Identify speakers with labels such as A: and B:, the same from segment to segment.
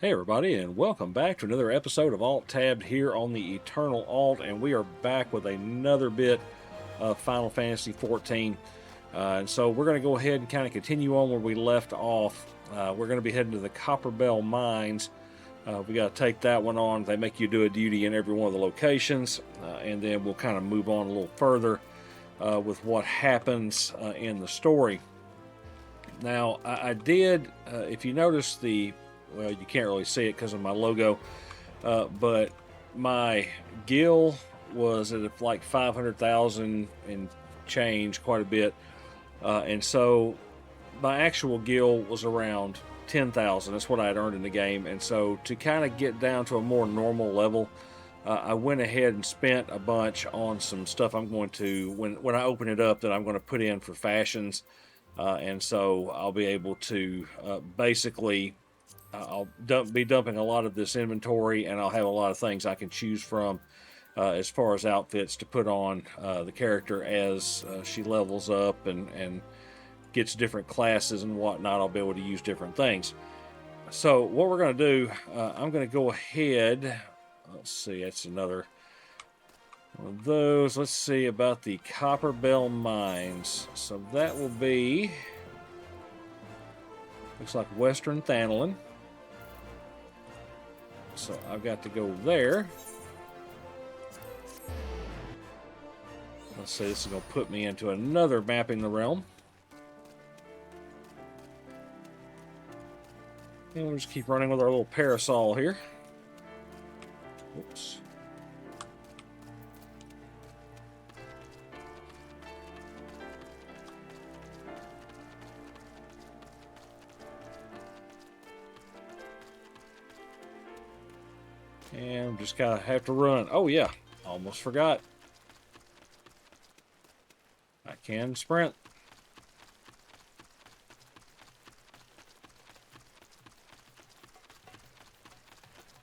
A: Hey everybody, and welcome back to another episode of Alt Tabbed here on the Eternal Alt, and we are back with another bit of Final Fantasy XIV. And so we're going to go ahead and kind of continue on where we left off. We're going to be heading to the Copper Bell Mines. We got to take that one on. They make you do a duty in every one of the locations, and then we'll kind of move on a little further with what happens in the story. Now, I did, if you notice well, you can't really see it because of my logo, but my gil was at like 500,000 and change, quite a bit. And so my actual gil was around 10,000. That's what I had earned in the game. And so to kind of get down to a more normal level, I went ahead and spent a bunch on some stuff I'm going to, when I open it up, that I'm going to put in for fashions. And so I'll be able to basically I'll be dumping a lot of this inventory, and I'll have a lot of things I can choose from as far as outfits to put on the character as she levels up and gets different classes and whatnot. I'll be able to use different things. So what we're going to do, I'm going to go ahead. Let's see, that's another one of those. Let's see about the Copper Bell Mines. So that will be, looks like Western Thanalin. So I've got to go there. Let's see, this is going to put me into another mapping the realm. And we'll just keep running with our little parasol here. Oops. And just kind of have to run. Oh yeah, almost forgot. I can sprint.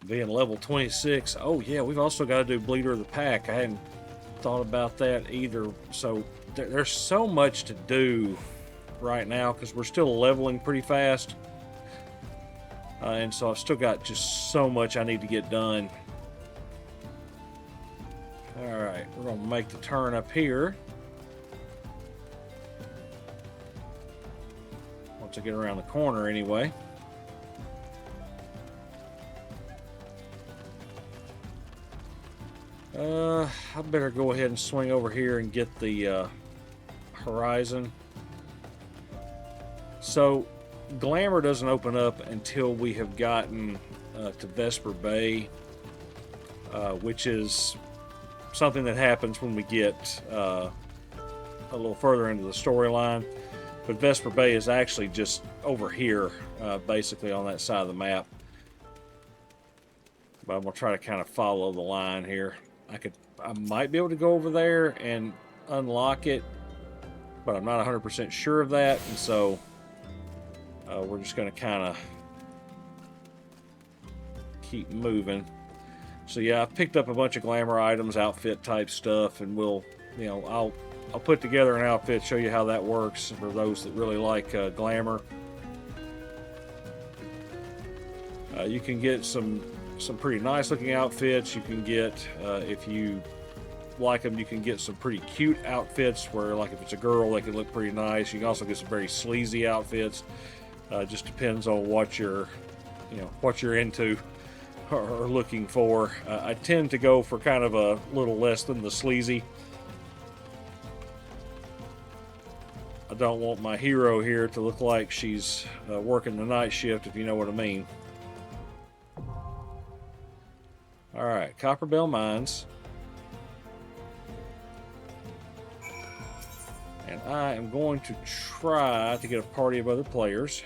A: Being level 26. Oh yeah, we've also got to do Bleeder of the Pack. I hadn't thought about that either. So there's so much to do right now because we're still leveling pretty fast. And so I've still got just so much I need to get done. Alright, we're going to make the turn up here. Once I get around the corner anyway. I better go ahead and swing over here and get the horizon. So Glamour doesn't open up until we have gotten to Vesper Bay, which is something that happens when we get a little further into the storyline. But Vesper Bay is actually just over here, basically on that side of the map. But I'm going to try to kind of follow the line here. I might be able to go over there and unlock it, but I'm not 100% sure of that, and so we're just going to kind of keep moving. So yeah, I've picked up a bunch of glamour items, outfit type stuff, and I'll put together an outfit, show you how that works for those that really like glamour. You can get some pretty nice looking outfits. You can get, if you like them, you can get some pretty cute outfits where, like, if it's a girl, they can look pretty nice. You can also get some very sleazy outfits. Just depends on what you're into or looking for. I tend to go for kind of a little less than the sleazy. I don't want my hero here to look like she's working the night shift, if you know what I mean. Alright, Copper Bell Mines. And I am going to try to get a party of other players.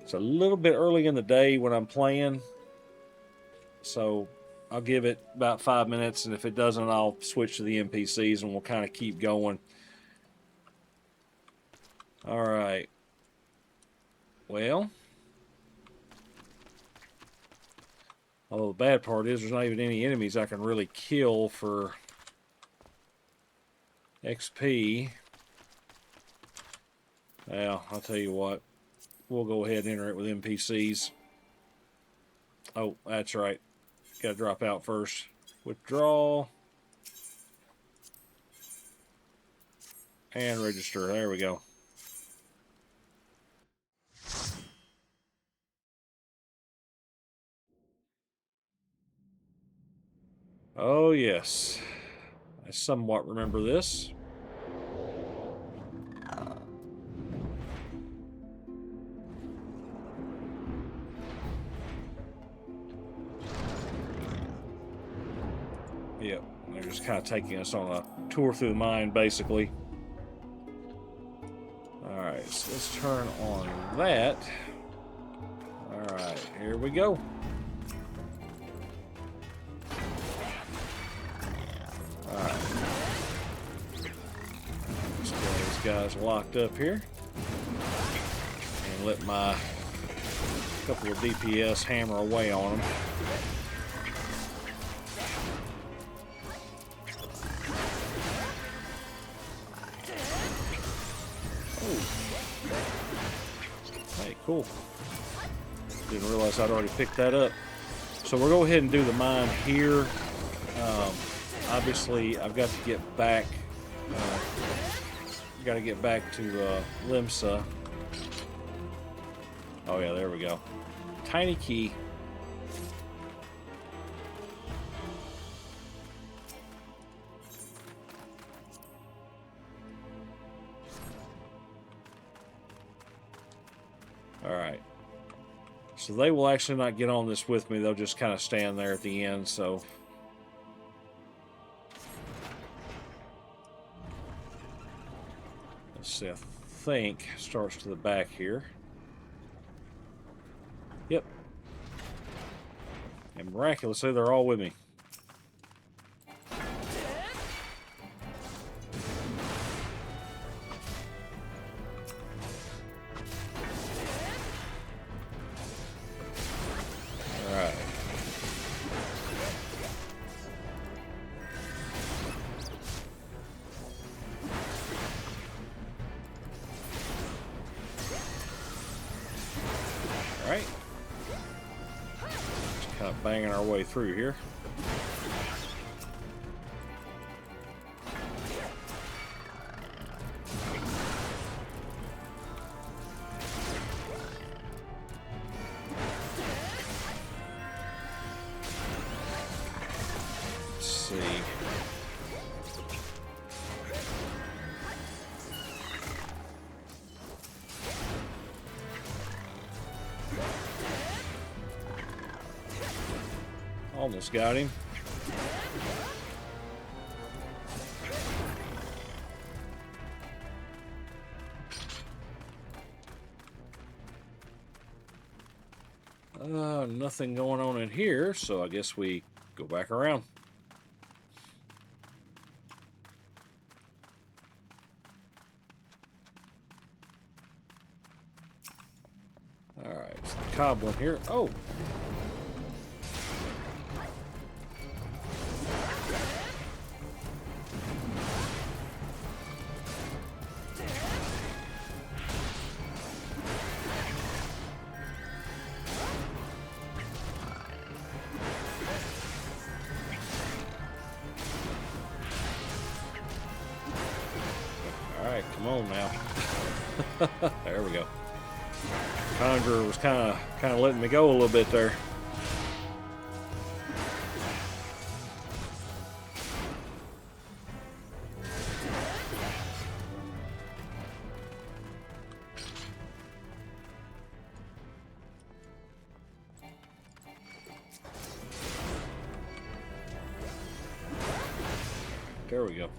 A: It's a little bit early in the day when I'm playing, so I'll give it about 5 minutes, and if it doesn't, I'll switch to the NPCs and we'll kind of keep going. Alright. Well, although the bad part is there's not even any enemies I can really kill for XP. Well, I'll tell you what. we'll go ahead and enter it with NPCs. Oh, that's right. Got to drop out first. Withdraw. And register. There we go. Oh, yes. I somewhat remember this. Yep, they're just kind of taking us on a tour through the mine, basically. Alright, so let's turn on that. Alright, here we go. Alright. Let's get these guys locked up here. And let my couple of DPS hammer away on them. Hey, cool. Didn't realize I'd already picked that up. So we'll go ahead and do the mine here. Obviously, I've got to get back. Got to get back to Limsa. Oh yeah, there we go. Tiny key. Alright. So they will actually not get on this with me. They'll just kind of stand there at the end, so. Let's see, I think starts to the back here. Yep. And miraculously, they're all with me. Alright. Alright. Just kind of banging our way through here. Let's see. Almost got him. Nothing going on in here, so I guess we go back around. Alright, so the goblin here. Oh! Alright, come on now. There we go. Conjurer was kind of letting me go a little bit there. There we go.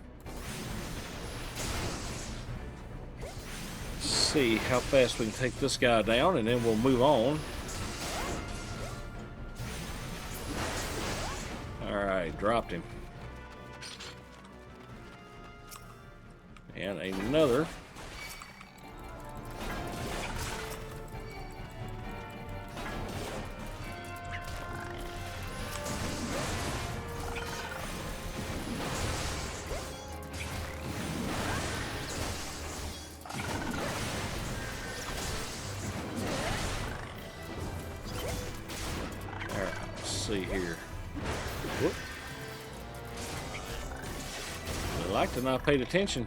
A: See how fast we can take this guy down, and then we'll move on. Alright, dropped him. And another. see here. Whoop. I like to not paid attention.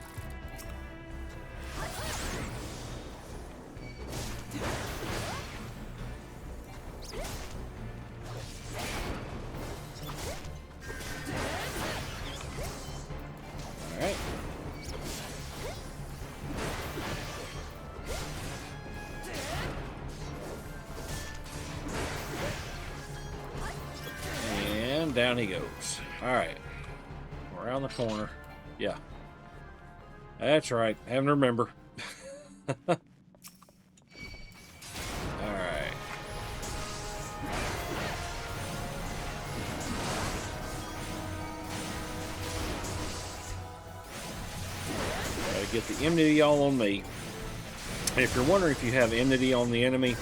A: All right. And down he goes. All right. Around the corner. Yeah. That's right. Having to remember. All right. Gotta get the enmity all on me. And if you're wondering if you have enmity on the enemy,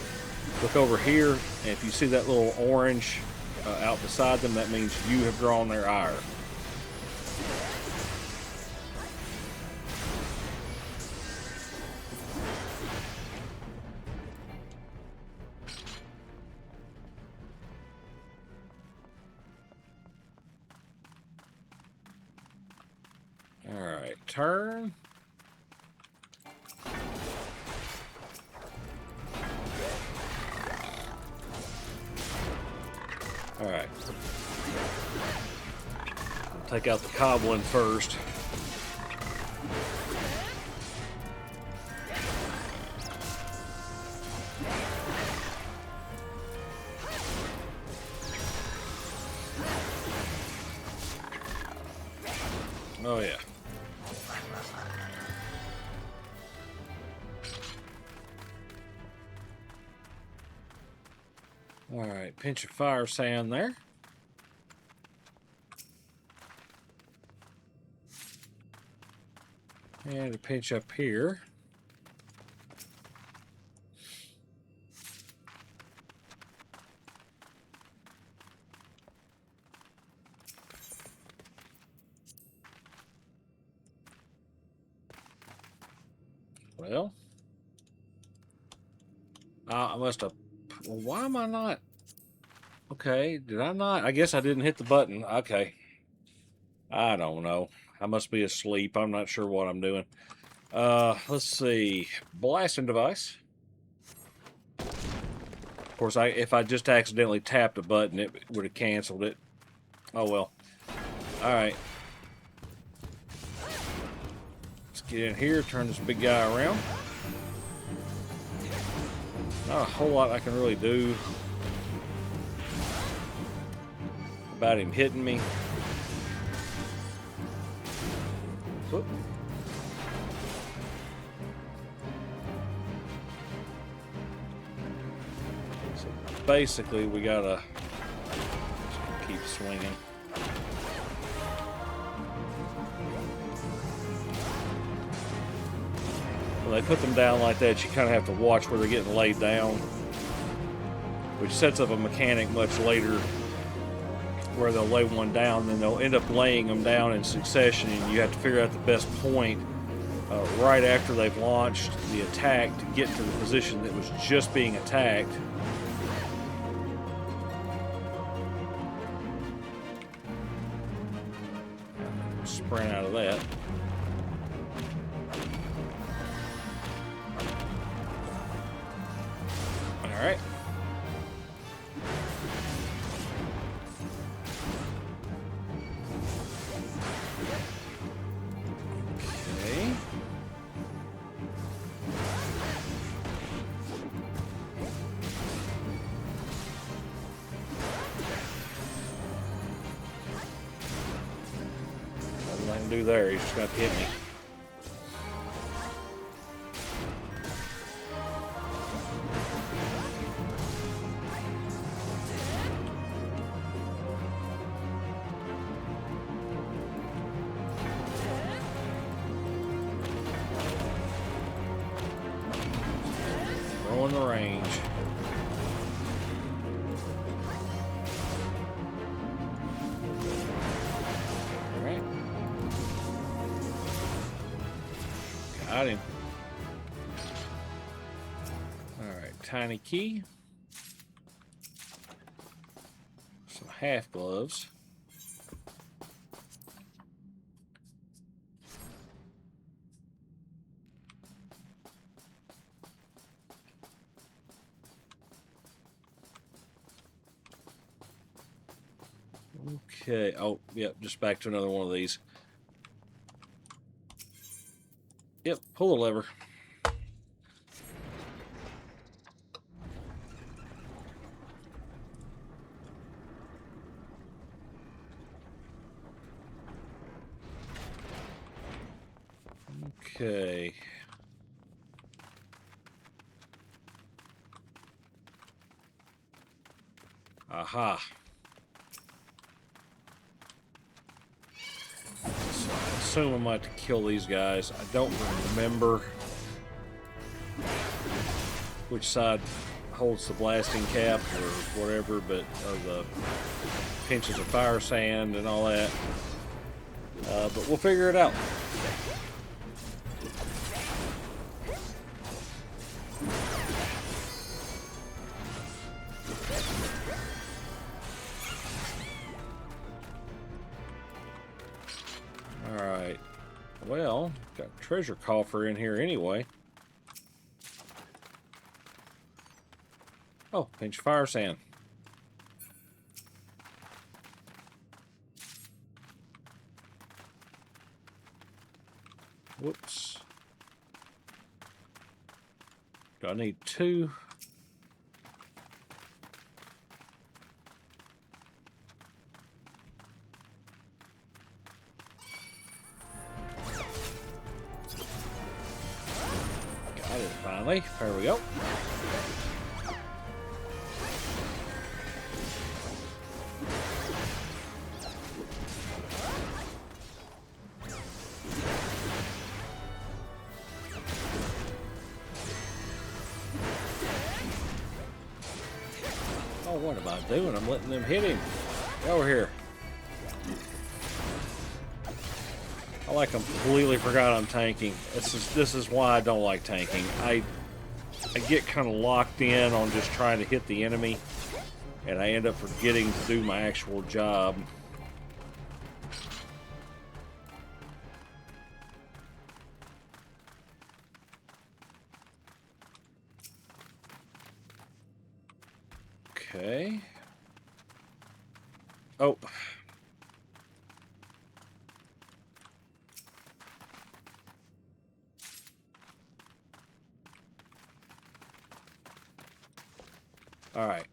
A: look over here, and if you see that little orange out beside them, that means you have drawn their ire. All right, turn. All right. I'll take out the goblin first. Oh yeah. All right, pinch of fire sand there. And a pinch up here. Well, I must have. Well, why am I not? Okay, did I not? I guess I didn't hit the button. Okay. I don't know. I must be asleep. I'm not sure what I'm doing. Let's see. Blasting device. Of course, if I just accidentally tapped a button, it would have canceled it. Oh well. All right. Let's get in here. Turn this big guy around. Not a whole lot I can really do about him hitting me. Whoop. So basically, we gotta keep swinging. When they put them down like that, you kind of have to watch where they're getting laid down, which sets up a mechanic much later where they'll lay one down, then they'll end up laying them down in succession, and you have to figure out the best point right after they've launched the attack to get to the position that was just being attacked. Sprint out of that. All right. Okay. Nothing I can do there. He's just got to hit me. Throwing the range. All right. Got him. All right, tiny key. Some half gloves. Okay. Oh, yep. Just back to another one of these. Yep. Pull the lever. Okay. Aha. So I assume I might have to kill these guys. I don't remember which side holds the blasting cap or whatever, but the pinches of fire sand and all that. But we'll figure it out. Alright. Well, got a treasure coffer in here anyway. Oh, pinch of fire sand. Whoops. Do I need 2? Got it finally. There we go. Oh, what am I doing? I'm letting them hit him. Get over here. I completely forgot I'm tanking. This is why I don't like tanking. I get kind of locked in on just trying to hit the enemy, and I end up forgetting to do my actual job. Okay. Oh. All right.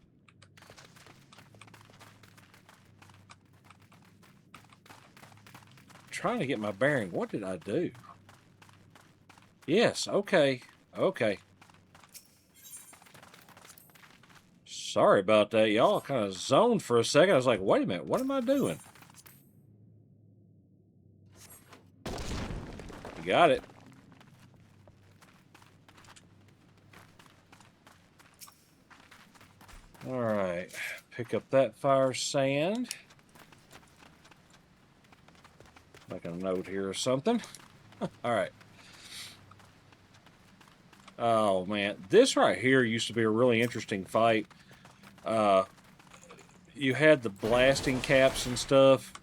A: Trying to get my bearing. What did I do? Yes, okay. Okay. Sorry about that, y'all. Kind of zoned for a second. I was like, wait a minute, what am I doing? You got it. All right. Pick up that fire sand. Make a note here or something. All right. Oh, man. This right here used to be a really interesting fight. You had the blasting caps and stuff,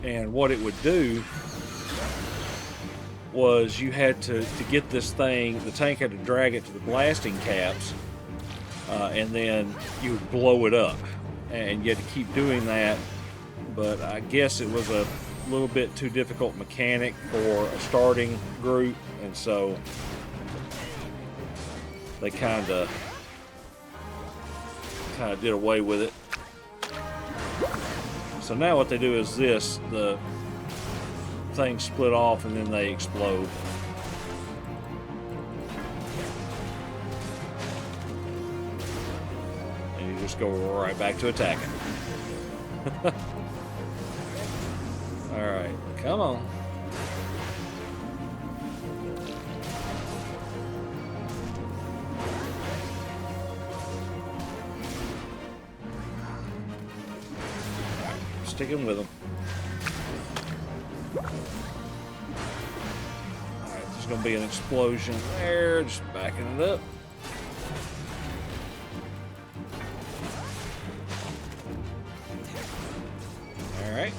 A: and what it would do was you had to get this thing, the tank had to drag it to the blasting caps, and then you would blow it up, and you had to keep doing that. But I guess it was a little bit too difficult mechanic for a starting group, and so they kind of did away with it. So now what they do is this, the things split off and then they explode. And you just go right back to attacking. Alright, come on. Sticking with them. Alright, there's going to be an explosion there. Just backing it up. right.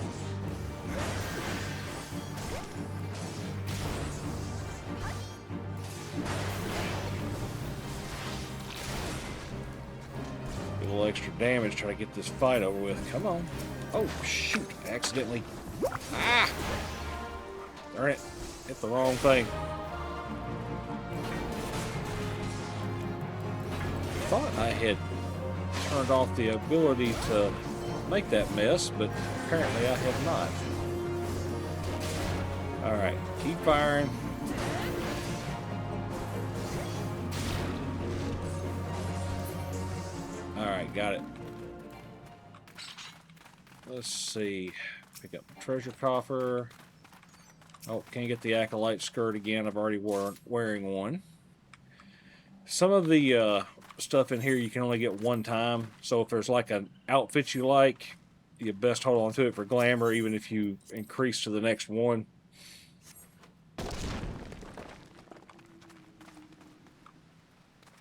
A: A little extra damage trying to get this fight over with. Come on. Oh, shoot. Accidentally. Ah! Darn it. Hit the wrong thing. Thought I had turned off the ability to make that mess, but apparently I have not. Alright, keep firing. Alright, got it. Let's see. Pick up the treasure coffer. Oh, can't get the acolyte skirt again. I've already wearing one. Some of the stuff in here you can only get one time. So if there's like an outfit you like, you best hold on to it for glamour, even if you increase to the next one.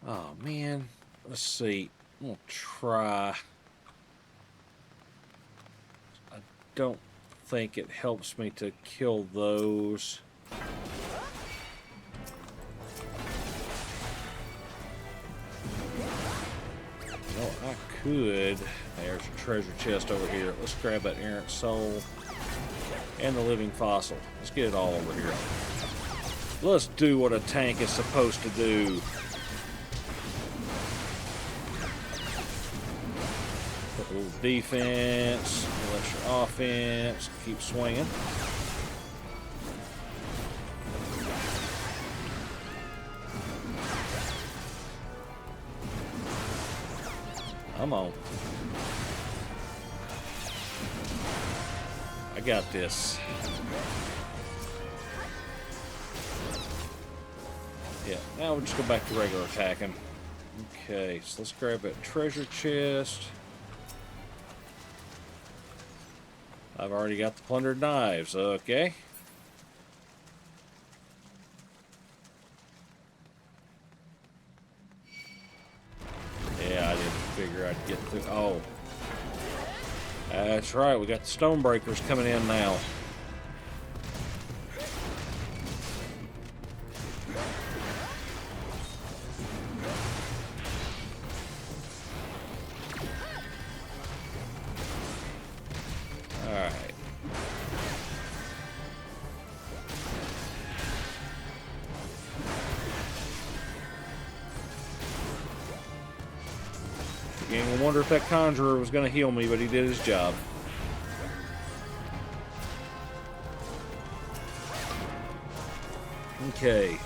A: Oh man, let's see. I'm gonna try. I don't think it helps me to kill those. No, I could. There's a treasure chest over here. Let's grab that errant soul and the living fossil. Let's get it all over here. Let's do what a tank is supposed to do. Put a little defense, a little extra offense. Keep swinging. Come on. I got this. Yeah, now we'll just go back to regular attacking. Okay, so let's grab that treasure chest. I've already got the plundered knives, okay. Yeah, I didn't figure I'd get through. Oh. That's right, we got the Stonebreakers coming in now. Alright. I wonder if that conjurer was going to heal me, but he did his job. Okay.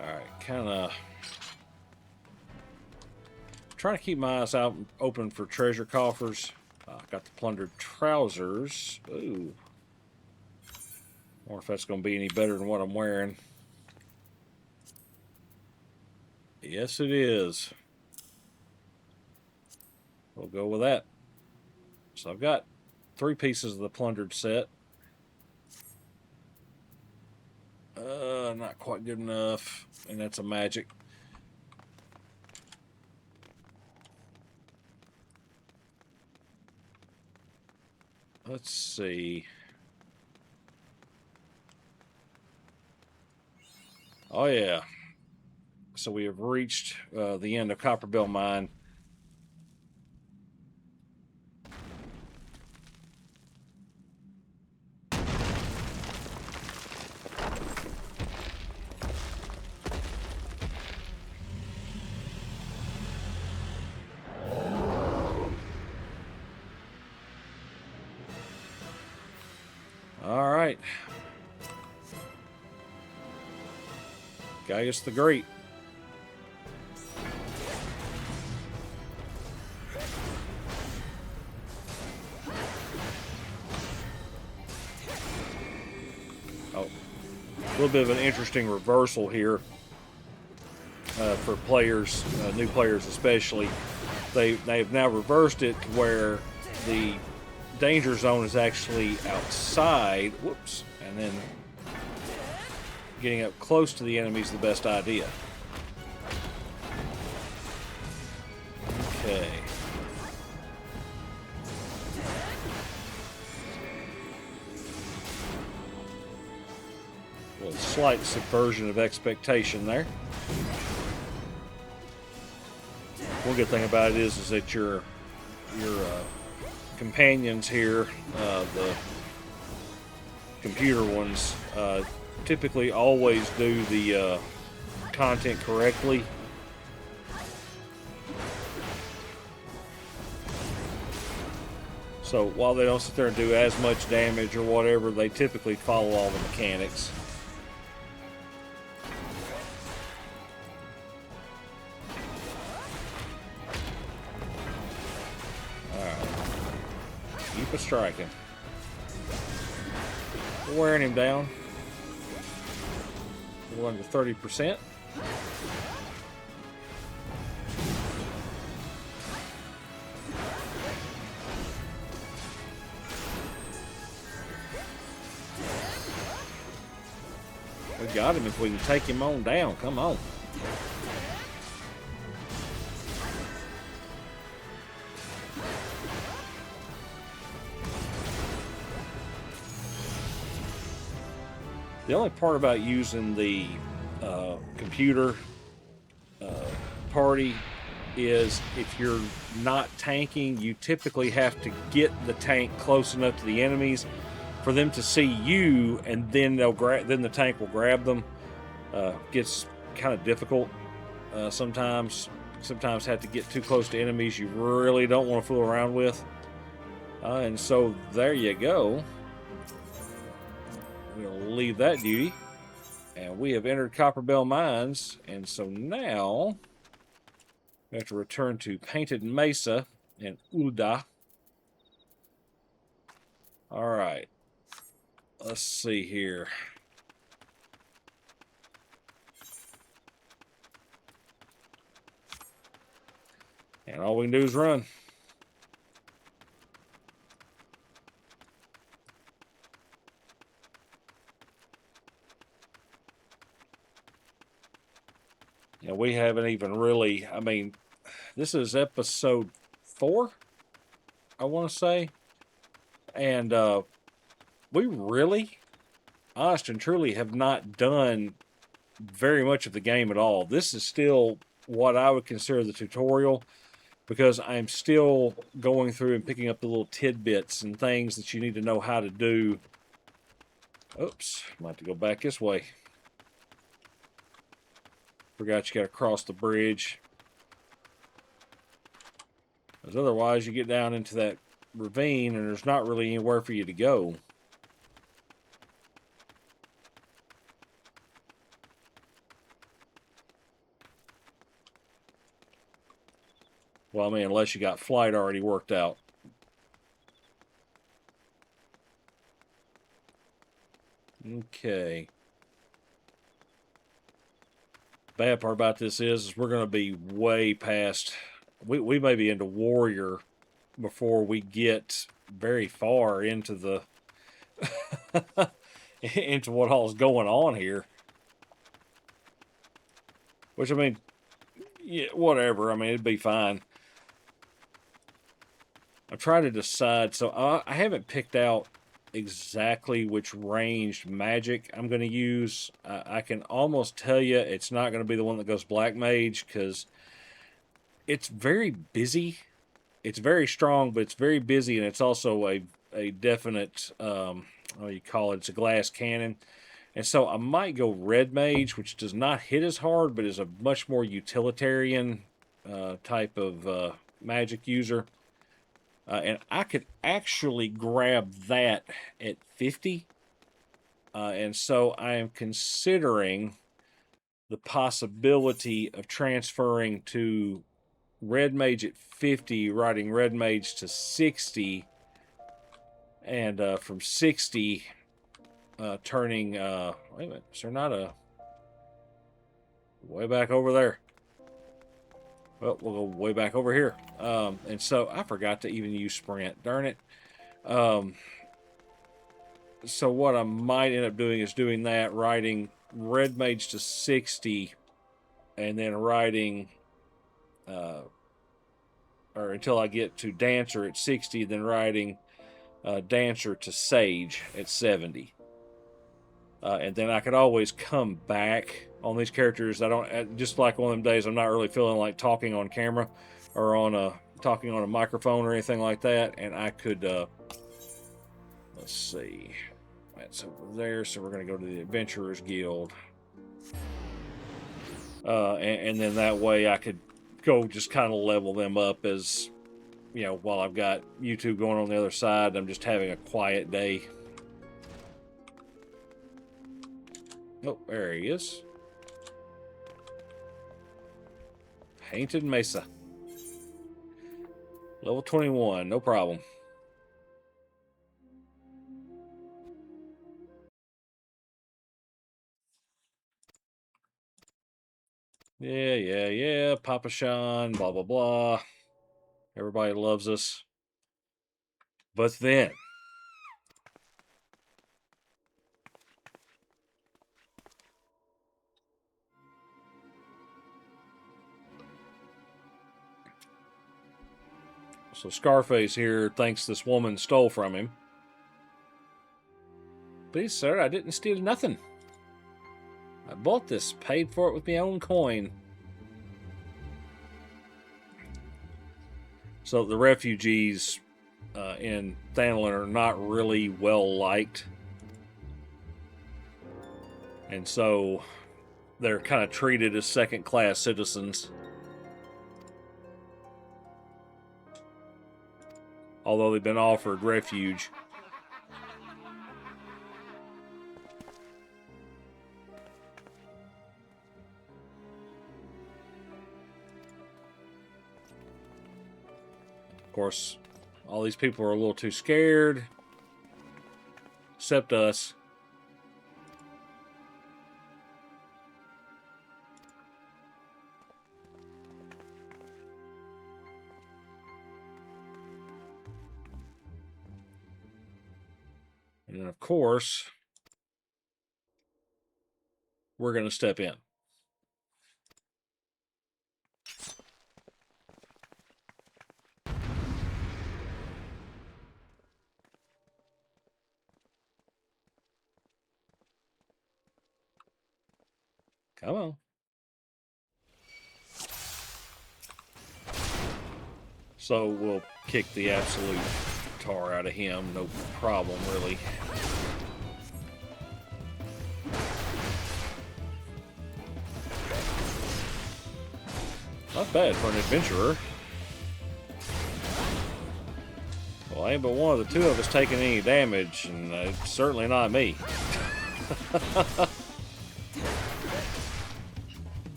A: Alright, kind of trying to keep my eyes out open for treasure coffers. Got the plundered trousers. Ooh. I wonder if that's going to be any better than what I'm wearing. Yes, it is. We'll go with that. So I've got 3 pieces of the plundered set. Not quite good enough. And that's a magic. Let's see. Oh yeah. So we have reached the end of Copperbell Mine. All right. Gaius the Great. Oh, a little bit of an interesting reversal here for players, new players especially. They've now reversed it to where the danger zone is actually outside. Whoops, and then getting up close to the enemy is the best idea. Okay. A little slight subversion of expectation there. One good thing about it is that your companions here, the computer ones, typically always do the content correctly. So while they don't sit there and do as much damage or whatever, they typically follow all the mechanics. Keep it striking. We're wearing him down. We're under 30%. We got him if we can take him on down. Come on. The only part about using the computer party is if you're not tanking, you typically have to get the tank close enough to the enemies for them to see you, and then then the tank will grab them. Gets kind of difficult sometimes. Sometimes have to get too close to enemies you really don't want to fool around with. And so there you go. We'll leave that duty. And we have entered Copperbell Mines. And so now we have to return to Painted Mesa and Ulda. All right. Let's see here. And all we can do is run. And we haven't even really, I mean, this is episode 4, I want to say. And we really, honest and truly, have not done very much of the game at all. This is still what I would consider the tutorial, because I'm still going through and picking up the little tidbits and things that you need to know how to do. Oops, I might have to go back this way. Forgot you got to cross the bridge. Because otherwise you get down into that ravine and there's not really anywhere for you to go. Well, I mean, unless you got flight already worked out. Okay. Bad part about this is we're going to be way past. We may be into warrior before we get very far into the into what all's going on here. Which, I mean, yeah, whatever. I mean, it'd be fine. I'm trying to decide. So I haven't picked out exactly which ranged magic I'm going to use. I can almost tell you it's not going to be the one that goes Black Mage, because it's very busy. It's very strong, but it's very busy, and it's also a definite, what do you call it? It's a glass cannon. And so I might go Red Mage, which does not hit as hard, but is a much more utilitarian type of magic user. And I could actually grab that at 50. And so I am considering the possibility of transferring to Red Mage at 50, riding Red Mage to 60, and from 60, turning, wait a minute, is there not a, way back over there? Well, we'll go way back over here. And so I forgot to even use sprint, darn it. So what I might end up doing is doing that, riding Red Mage to 60, and then riding or until I get to Dancer at 60, then riding Dancer to Sage at 70. And then I could always come back on these characters. I don't, just like one of them days, I'm not really feeling like talking on camera or talking on a microphone or anything like that. And I could, let's see, that's over there. So we're going to go to the Adventurers Guild. And then that way I could go just kind of level them up as, you know, while I've got YouTube going on the other side, I'm just having a quiet day. Oh, there he is. Painted Mesa. Level 21, no problem. Yeah. Papa Sean, blah, blah, blah. Everybody loves us. But then, so Scarface here thinks this woman stole from him. Please, sir, I didn't steal nothing. I bought this, paid for it with my own coin. So the refugees in Thanlin are not really well liked. And so they're kind of treated as second-class citizens. Although they've been offered refuge. Of course, all these people are a little too scared. Except us. And then, of course, we're going to step in. Come on. So we'll kick the absolute tar out of him. No problem, really. Not bad for an adventurer. Well, ain't but one of the two of us taking any damage, and it's certainly not me.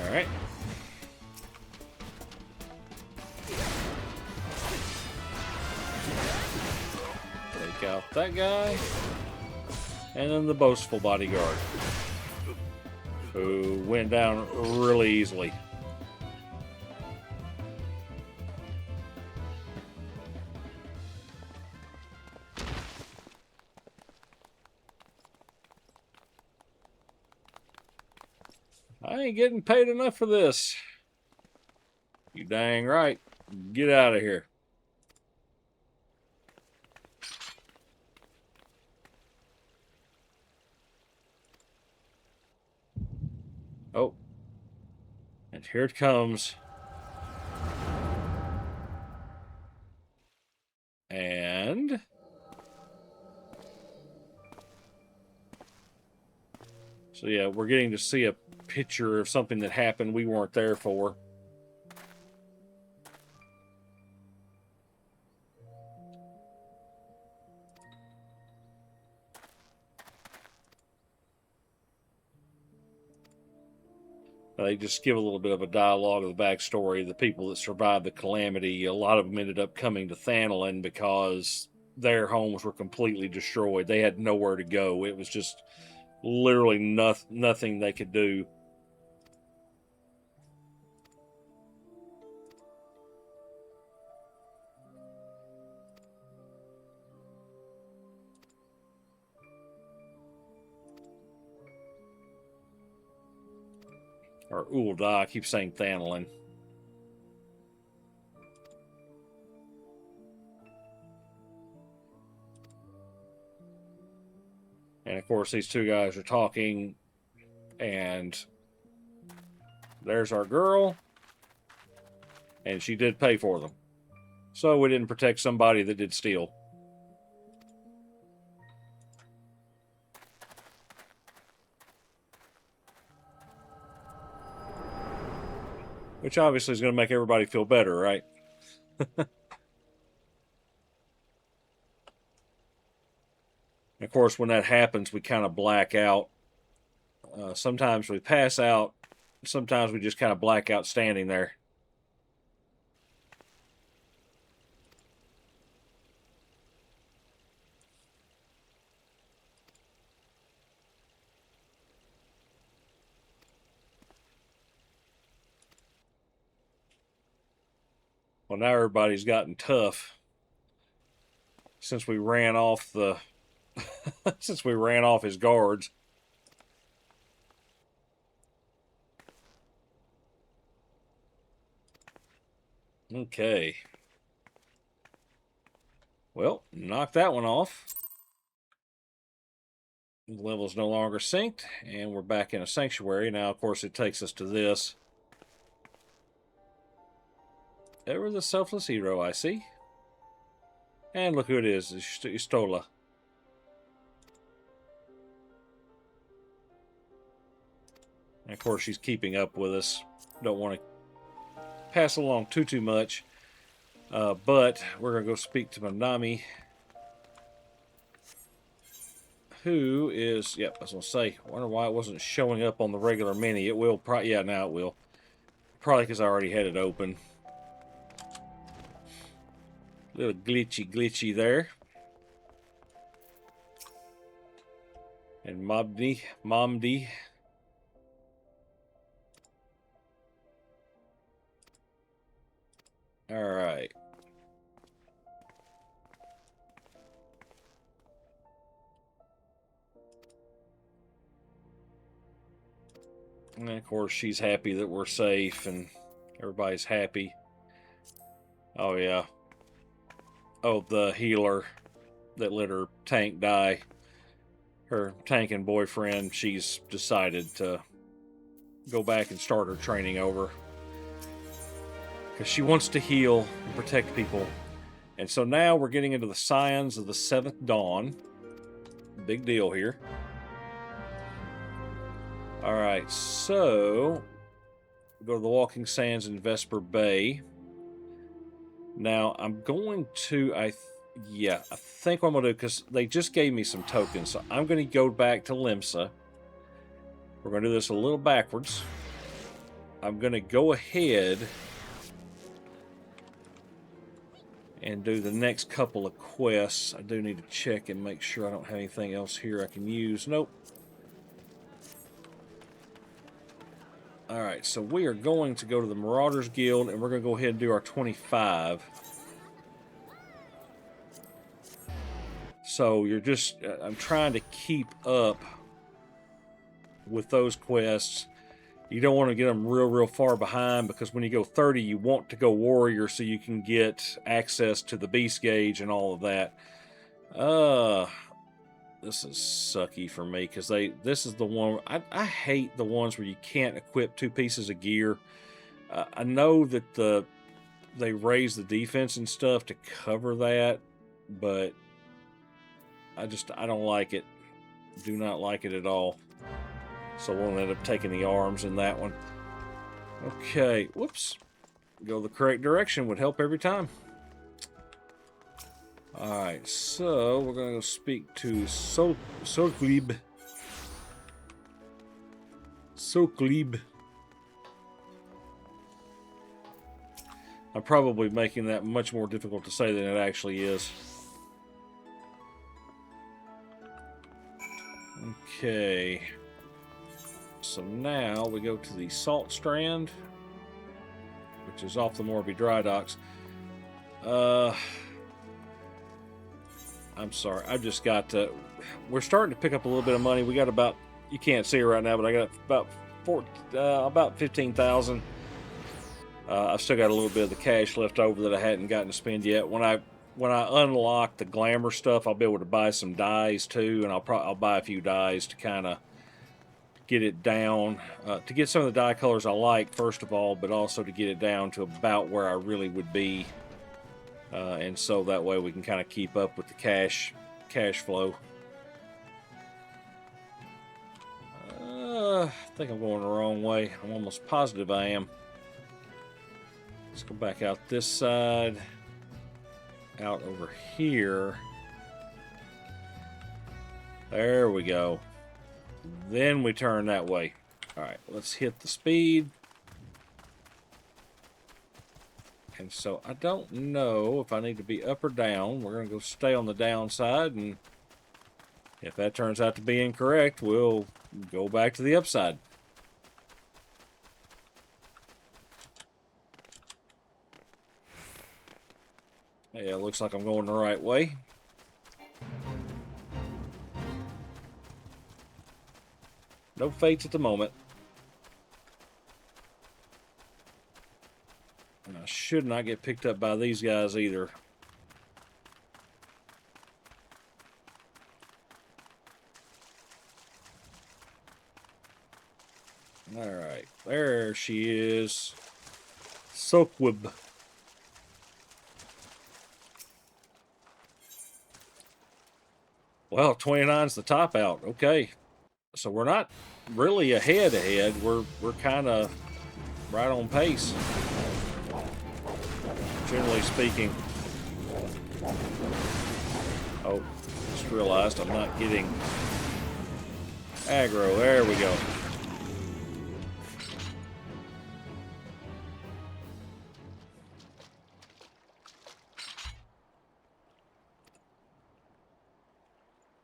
A: Alright. Take out that guy. And then the boastful bodyguard, who went down really easily. I ain't getting paid enough for this. You dang right. Get out of here. Oh. And here it comes. And so yeah, we're getting to see a picture of something that happened we weren't there for. They just give a little bit of a dialogue of the backstory. The people that survived the calamity, a lot of them ended up coming to Thanlin because their homes were completely destroyed. They had nowhere to go. It was just literally nothing they could do. Or Ulda, I keep saying Thanolin. And of course, these two guys are talking, and there's our girl, and she did pay for them. So we didn't protect somebody that did steal. Which obviously is going to make everybody feel better, right? Of course, when that happens, we kind of black out. Sometimes we pass out. Sometimes we just kind of black out standing there. Well, now everybody's gotten tough since we ran off the since we ran off his guards. Okay. Well, knock that one off. The level's no longer synced, and we're back in a sanctuary. Now, of course, it takes us to this. Ever the selfless hero, I see. And look who it is, Istola. And of course, she's keeping up with us. Don't want to pass along too much. But we're going to go speak to Manami, who is, yep, I was going to say, I wonder why it wasn't showing up on the regular mini. It will, probably, yeah, now it will. Probably because I already had it open. Little glitchy there. And Momdi. All right. And of course, she's happy that we're safe and everybody's happy. Oh, yeah. Oh, the healer that let her tank die. Her tanking boyfriend, she's decided to go back and start her training over. Because she wants to heal and protect people. And so now we're getting into the Scions of the 7th Dawn. Big deal here. Alright, so go to the Walking Sands in Vesper Bay. Now, I'm going to, I think what I'm going to do, because they just gave me some tokens, so I'm going to go back to Limsa. We're going to do this a little backwards. I'm going to go ahead and do the next couple of quests. I do need to check and make sure I don't have anything else here I can use. Nope. Alright, so we are going to go to the Marauders Guild, and we're going to go ahead and do our 25. So you're just, I'm trying to keep up with those quests. You don't want to get them real far behind, because when you go 30, you want to go Warrior so you can get access to the Beast Gauge and all of that. This is sucky for me, because this is the one, I hate the ones where you can't equip 2 pieces of gear. I know that they raise the defense and stuff to cover that, but I don't like it. Do not like it at all. So we'll end up taking the arms in that one. Okay, whoops. Go the correct direction would help every time. Alright, so we're going to go speak to Soklib. I'm probably making that much more difficult to say than it actually is. Okay. So now we go to the Salt Strand, which is off the Morby Dry Docks. I'm sorry, I just got to, we're starting to pick up a little bit of money. We got about, you can't see it right now, but I got about about 15,000. I've still got a little bit of the cash left over that I hadn't gotten to spend yet. When I unlock the glamour stuff, I'll be able to buy some dyes too, and I'll buy a few dyes to kind of get it down, to get some of the dye colors I like first of all, but also to get it down to about where I really would be, and so that way we can kind of keep up with the cash flow. I think I'm going the wrong way. I'm almost positive I am. Let's go back out this side, out over here. There we go. Then we turn that way. All right, let's hit the speed. And so I don't know if I need to be up or down. We're going to go stay on the downside, and if that turns out to be incorrect, we'll go back to the upside. Yeah, it looks like I'm going the right way. No fates at the moment. And I should not get picked up by these guys either. Alright, there she is. Soakwib. Well, 29's the top out. Okay. So we're not really ahead. We're kind of right on pace, generally speaking. Oh, just realized I'm not getting aggro. There we go.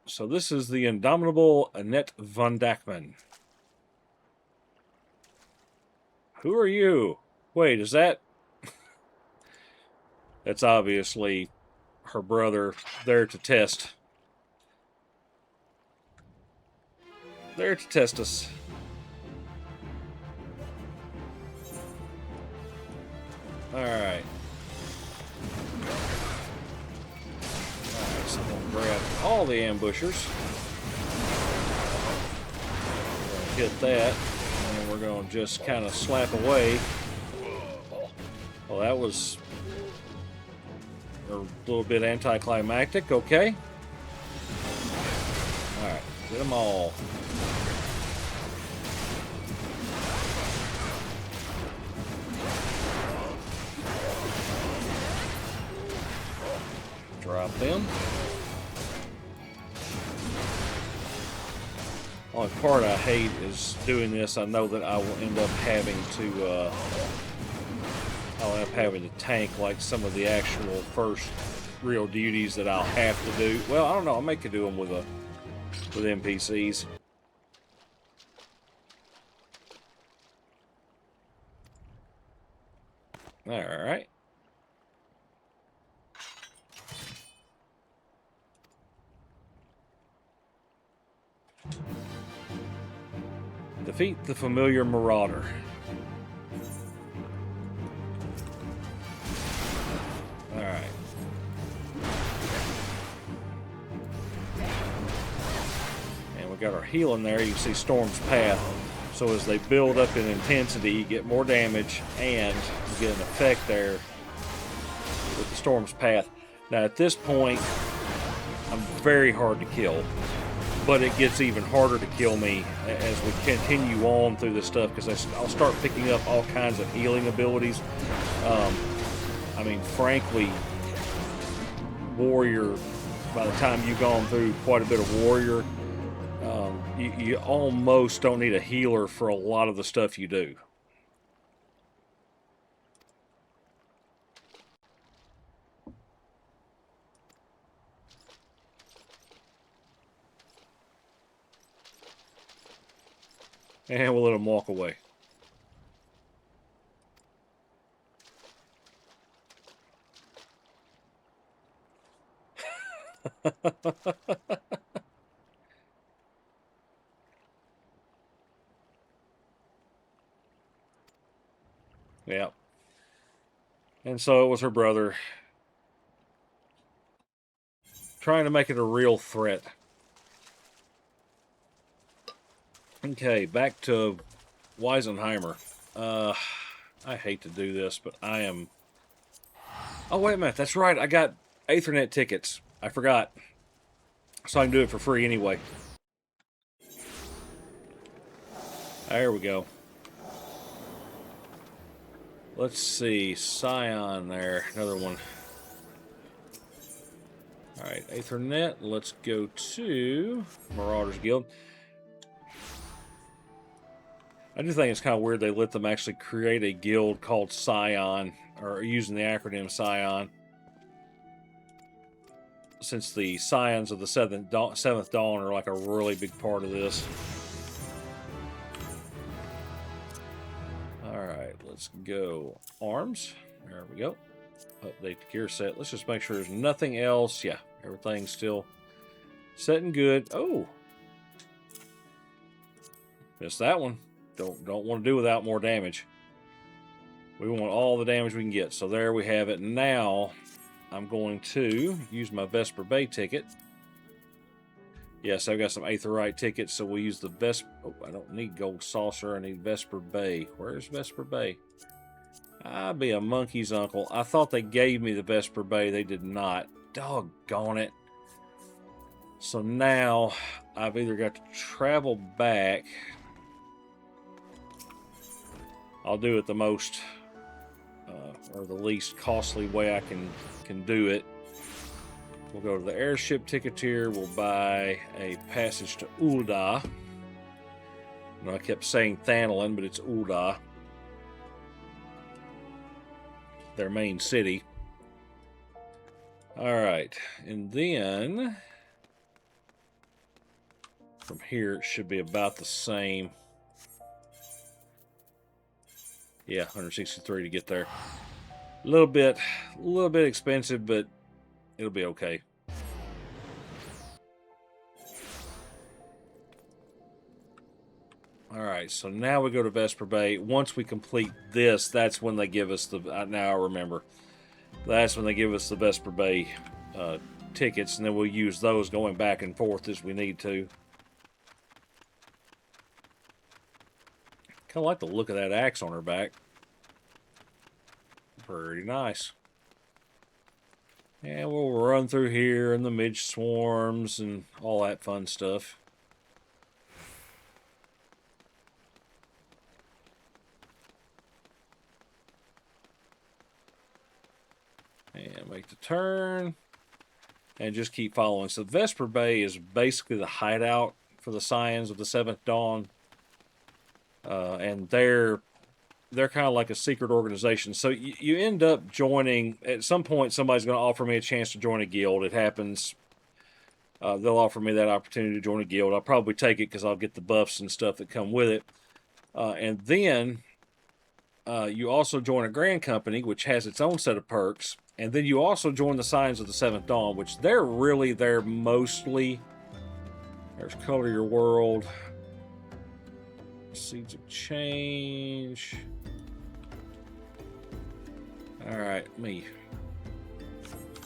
A: So this is the indomitable Annette von Dachman. Who are you? Wait, is that... That's obviously her brother there to test. There to test us. Alright. So I'm going to grab all the ambushers. We're going to hit that. And we're going to just kind of slap away. Well, that was a little bit anticlimactic. Okay. Alright. Get them all. Drop them. Only part I hate is doing this. I know that I will end up having to tank like some of the actual first real duties that I'll have to do. Well, I don't know. I may could do them with NPCs. All right. Defeat the familiar marauder. Alright. And we got our healing there. You can see Storm's Path. So as they build up in intensity, you get more damage and you get an effect there with the Storm's Path. Now at this point, I'm very hard to kill. But it gets even harder to kill me as we continue on through this stuff, because I'll start picking up all kinds of healing abilities. I mean, frankly, Warrior, by the time you've gone through quite a bit of Warrior, you almost don't need a healer for a lot of the stuff you do. And we'll let him walk away. Yeah. And so it was her brother trying to make it a real threat. Okay, back to Weisenheimer. I hate to do this, but I am... Oh, wait a minute. That's right. I got Ethernet tickets. I forgot. So I can do it for free anyway. There we go. Let's see. Scion there. Another one. Alright, Ethernet. Let's go to Marauders Guild. I do think it's kind of weird they let them actually create a guild called Scion, or using the acronym Scion, since the Scions of the Seventh Dawn are like a really big part of this. Alright, let's go. Arms. There we go. Update the gear set. Let's just make sure there's nothing else. Yeah, everything's still set and good. Oh! Missed that one. Don't want to do without more damage. We want all the damage we can get. So there we have it. Now I'm going to use my Vesper Bay ticket. Yes, I've got some Aetherite tickets, so we'll use the Vesper... Oh, I don't need Gold Saucer. I need Vesper Bay. Where's Vesper Bay? I'll be a monkey's uncle. I thought they gave me the Vesper Bay. They did not. Doggone it. So now I've either got to travel back... I'll do it the most, or the least costly way I can do it. We'll go to the airship ticketeer. We'll buy a passage to Ul'dah. You know, I kept saying Thanalin, but it's Ul'dah, their main city. All right, and then from here it should be about the same. Yeah, 163 to get there. A little bit expensive, but it'll be okay. All right, so now we go to Vesper Bay. Once we complete this, that's when they give us the... now I remember. That's when they give us the Vesper Bay tickets, and then we'll use those going back and forth as we need to. Kind of like the look of that axe on her back. Pretty nice. And we'll run through here and the midge swarms and all that fun stuff. And make the turn. And just keep following. So Vesper Bay is basically the hideout for the Scions of the Seventh Dawn. And they're kind of like a secret organization. So you end up joining... At some point, somebody's going to offer me a chance to join a guild. It happens. They'll offer me that opportunity to join a guild. I'll probably take it because I'll get the buffs and stuff that come with it. And then you also join a grand company, which has its own set of perks. And then you also join the Scions of the Seventh Dawn, which they're mostly... There's Color Your World... Seeds of Change. Alright, let me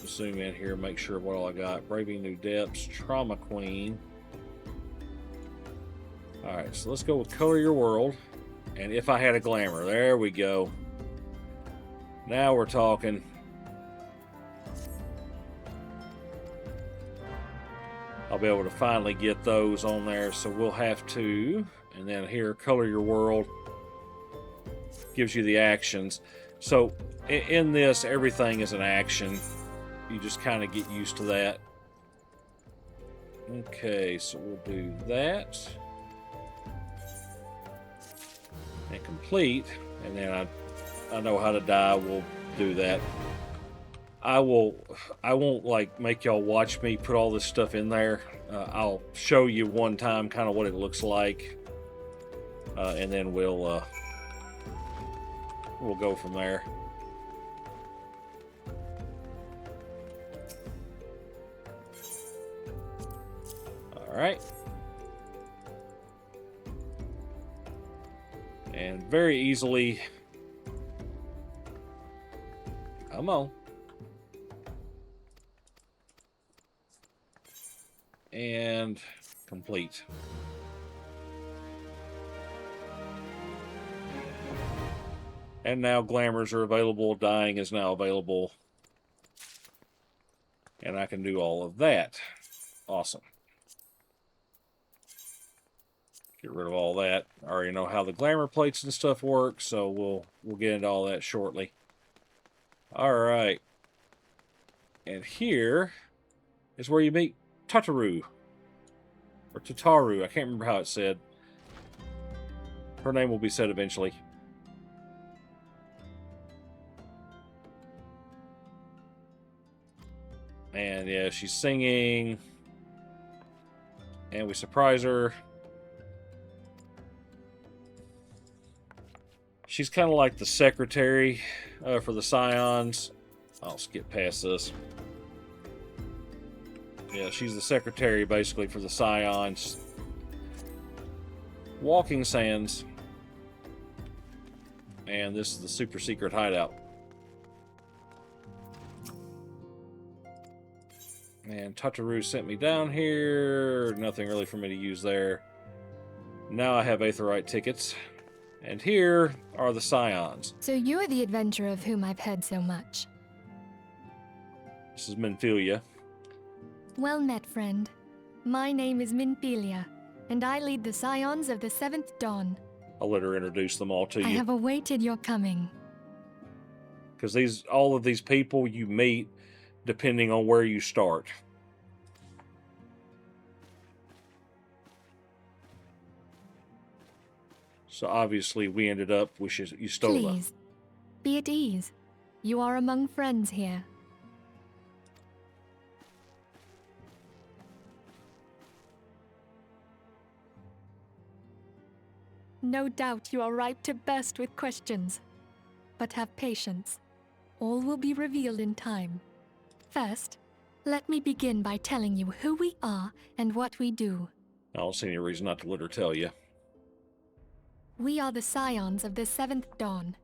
A: zoom in here and make sure what all I got. Braving New Depths, Trauma Queen. Alright, so let's go with Color Your World. And If I Had a Glamour. There we go. Now we're talking. I'll be able to finally get those on there, so we'll have to... And then here, Color Your World gives you the actions. So in this, everything is an action. You just kind of get used to that. Okay, so we'll do that. And complete. And then I know how to die. We'll do that. I won't like make y'all watch me put all this stuff in there. I'll show you one time kind of what it looks like. And then we'll go from there. All right. And very easily Come on. And complete. And now glamours are available. Dying is now available. And I can do all of that. Awesome. Get rid of all that. I already know how the glamour plates and stuff work, so we'll get into all that shortly. All right. And here is where you meet Tataru. Or Tataru. I can't remember how it's said. Her name will be said eventually. And yeah, she's singing. And we surprise her. She's kind of like the secretary for the Scions. I'll skip past this. Yeah, she's the secretary basically for the Scions. Walking Sands. And this is the super secret hideout. And Tataru sent me down here. Nothing really for me to use there. Now I have Aetheryte tickets. And here are the Scions.
B: So you're the adventurer of whom I've heard so much.
A: This is Minfilia.
B: Well met, friend. My name is Minfilia, and I lead the Scions of the Seventh Dawn.
A: I'll let her introduce them all to you.
B: I have awaited your coming.
A: Because all of these people you meet depending on where you start. So obviously we ended up, you stole her.
B: Please, be at ease. You are among friends here. No doubt you are ripe to burst with questions. But have patience. All will be revealed in time. First, let me begin by telling you who we are and what we do.
A: I don't see any reason not to let her tell you.
B: We are the Scions of the Seventh Dawn,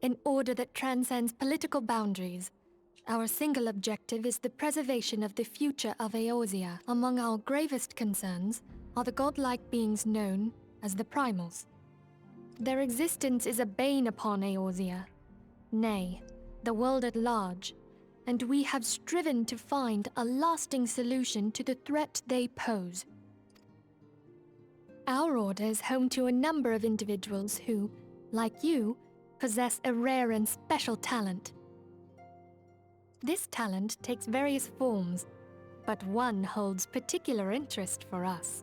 B: an order that transcends political boundaries. Our single objective is the preservation of the future of Eorzea. Among our gravest concerns are the godlike beings known as the Primals. Their existence is a bane upon Eorzea, nay, the world at large, and we have striven to find a lasting solution to the threat they pose. Our order is home to a number of individuals who, like you, possess a rare and special talent. This talent takes various forms, but one holds particular interest for us.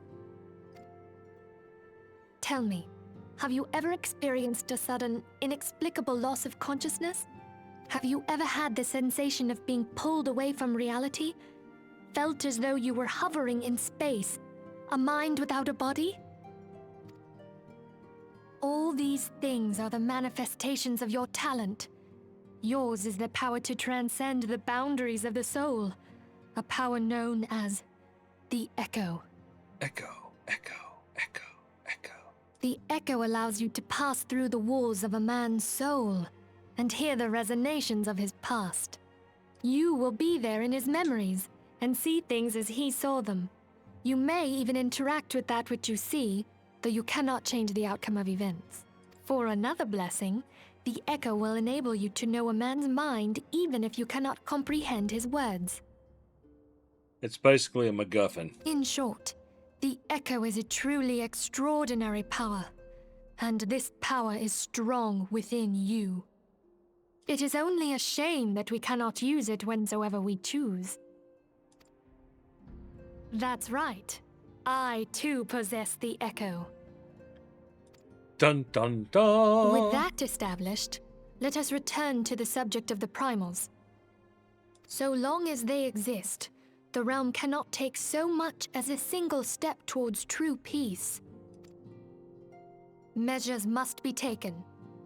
B: Tell me, have you ever experienced a sudden, inexplicable loss of consciousness? Have you ever had the sensation of being pulled away from reality? Felt as though you were hovering in space, a mind without a body? All these things are the manifestations of your talent. Yours is the power to transcend the boundaries of the soul, a power known as the Echo.
A: Echo, echo, echo, echo.
B: The Echo allows you to pass through the walls of a man's soul and hear the resonations of his past. You will be there in his memories and see things as he saw them. You may even interact with that which you see, though you cannot change the outcome of events. For another blessing, the Echo will enable you to know a man's mind even if you cannot comprehend his words.
A: It's basically a MacGuffin.
B: In short, the Echo is a truly extraordinary power, and this power is strong within you. It is only a shame that we cannot use it whensoever we choose. That's right. I, too, possess the Echo.
A: Dun dun dun!
B: With that established, let us return to the subject of the Primals. So long as they exist, the realm cannot take so much as a single step towards true peace. Measures must be taken.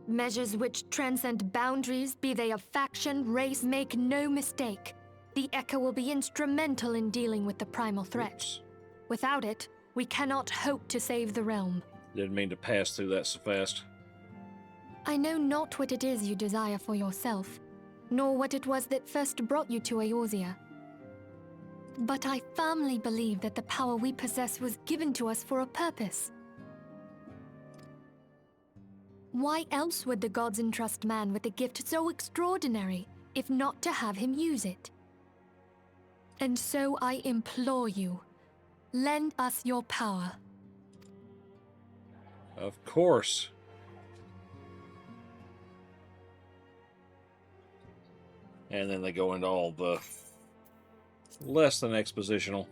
B: Measures which transcend boundaries, be they of faction, race. Make no mistake, the Echo will be instrumental in dealing with the primal threat.
A: Oops.
B: Without it, we cannot hope to save the realm.
A: Didn't mean to pass through that so fast.
B: I know not what it is you desire for yourself, nor what it was that first brought you to Eorzea. But I firmly believe that the power we possess was given to us for a purpose. Why else would the gods entrust man with a gift so extraordinary, if not to have him use it? And so I implore you, lend us your power.
A: Of course. And then they go into all the less than expositional.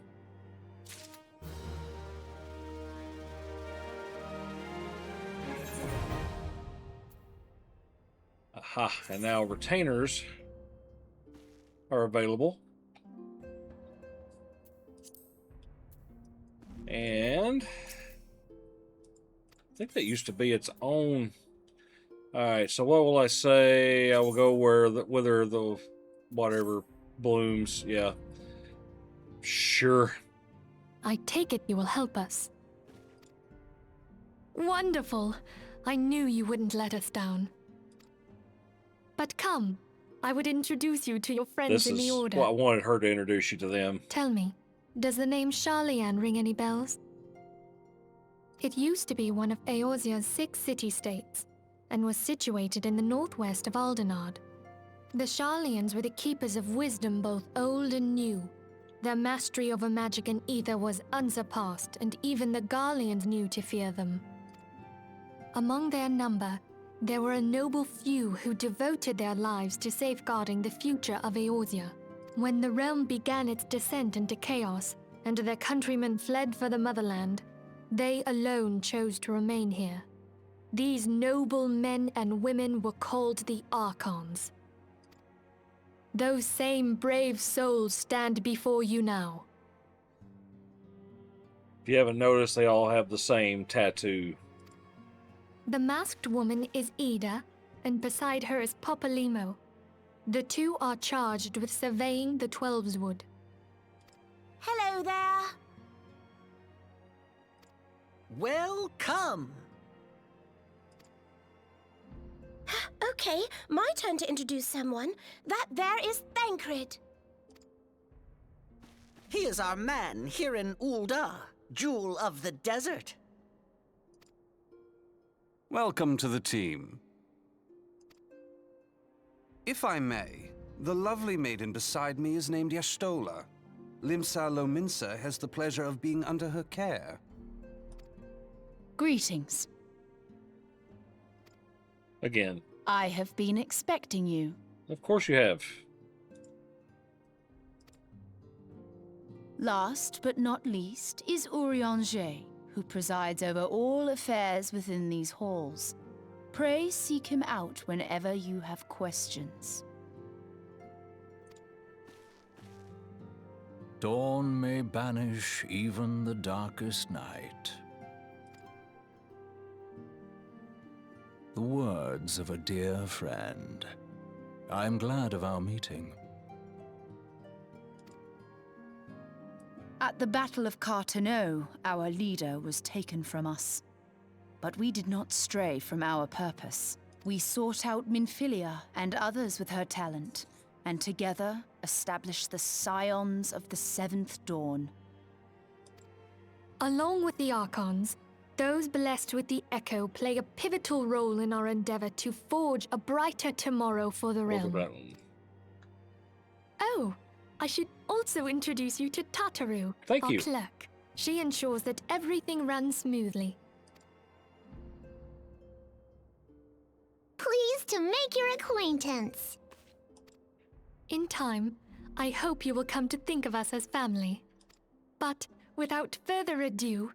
A: Aha, and now retainers are available. And I think that used to be its own. All right, so what will I say? I will go where the whatever blooms. Yeah. Sure.
B: I take it you will help us. Wonderful! I knew you wouldn't let us down. But come, I would introduce you to your friends in the Order.
A: Well, I wanted her to introduce you to them.
B: Tell me, does the name Sharlayan ring any bells? It used to be one of Eorzea's 6 city-states, and was situated in the northwest of Aldenard. The Sharlayans were the keepers of wisdom both old and new. Their mastery over magic and ether was unsurpassed, and even the Garleans knew to fear them. Among their number, there were a noble few who devoted their lives to safeguarding the future of Eorzea. When the realm began its descent into chaos, and their countrymen fled for the motherland, they alone chose to remain here. These noble men and women were called the Archons. Those same brave souls stand before you now.
A: If you haven't noticed, they all have the same tattoo.
B: The masked woman is Ida, and beside her is Popolimo. The two are charged with surveying the Twelveswood.
C: Hello there. Welcome. Okay, my turn to introduce someone. That there is Thancred.
D: He is our man here in Ul'dah, Jewel of the Desert.
E: Welcome to the team. If I may, the lovely maiden beside me is named Y'shtola. Limsa Lominsa has the pleasure of being under her care.
F: Greetings.
A: Again.
F: I have been expecting you.
A: Of course you have.
F: Last but not least is Urianger, who presides over all affairs within these halls. Pray seek him out whenever you have questions.
G: Dawn may banish even the darkest night. The words of a dear friend. I am glad of our meeting.
F: At the Battle of Carteneau, our leader was taken from us. But we did not stray from our purpose. We sought out Minfilia and others with her talent, and together established the Scions of the 7th Dawn.
B: Along with the Archons, those blessed with the Echo play a pivotal role in our endeavor to forge a brighter tomorrow for the realm. Oh, I should also introduce you to Tataru,
A: Thank
B: our
A: you.
B: clerk. She ensures that everything runs smoothly.
H: Pleased to make your acquaintance.
B: In time, I hope you will come to think of us as family. But without further ado,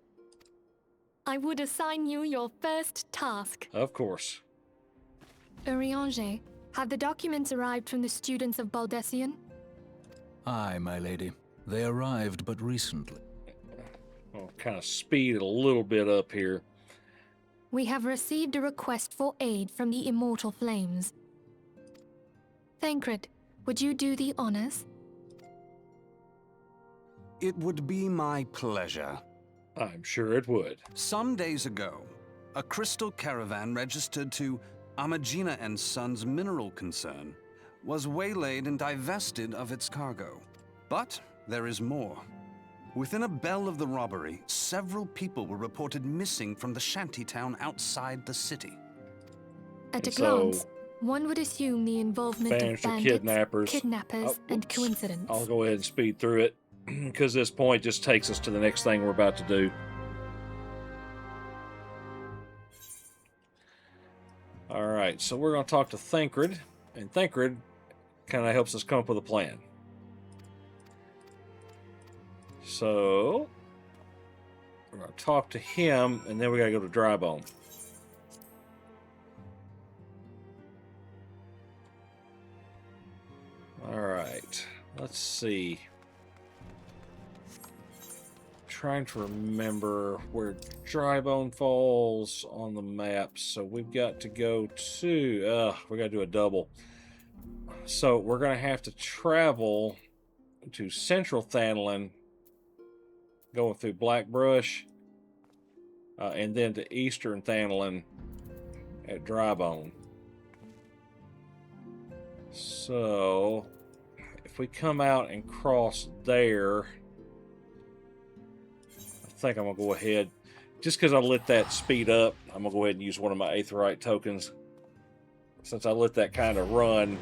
B: I would assign you your first task.
A: Of course.
B: Urianger, have the documents arrived from the students of Baldessian?
G: Aye, my lady. They arrived but recently.
A: I'll kind of speed it a little bit up here.
B: We have received a request for aid from the Immortal Flames. Thancred, would you do the honors?
E: It would be my pleasure.
A: I'm sure it would.
E: Some days ago, a crystal caravan registered to Amagina and Sons mineral concern. was waylaid and divested of its cargo. But there is more. Within a bell of the robbery, several people were reported missing from the shantytown outside the city.
B: At a
A: So,
B: glance, one would assume the involvement of
A: bandits or
B: bandits,
A: kidnappers.
B: and
A: Whoops.
B: coincidence.
A: I'll go ahead and speed through it because this point just takes us to the next thing we're about to do. All right, so we're going to talk to Thancred, and Thancred kind of helps us come up with a plan. So we're going to talk to him, and then we got to go to Drybone. All right, let's see. Trying to remember where Drybone falls on the map. So we've got to go to, we got to do a double. So we're going to have to travel to Central Thanlin, going through Blackbrush, and then to Eastern Thanlin at Drybone. So if we come out and cross there, I think I'm going to go ahead, just because I let that speed up, I'm going to go ahead and use one of my Aetheryte tokens. Since I let that kind of run,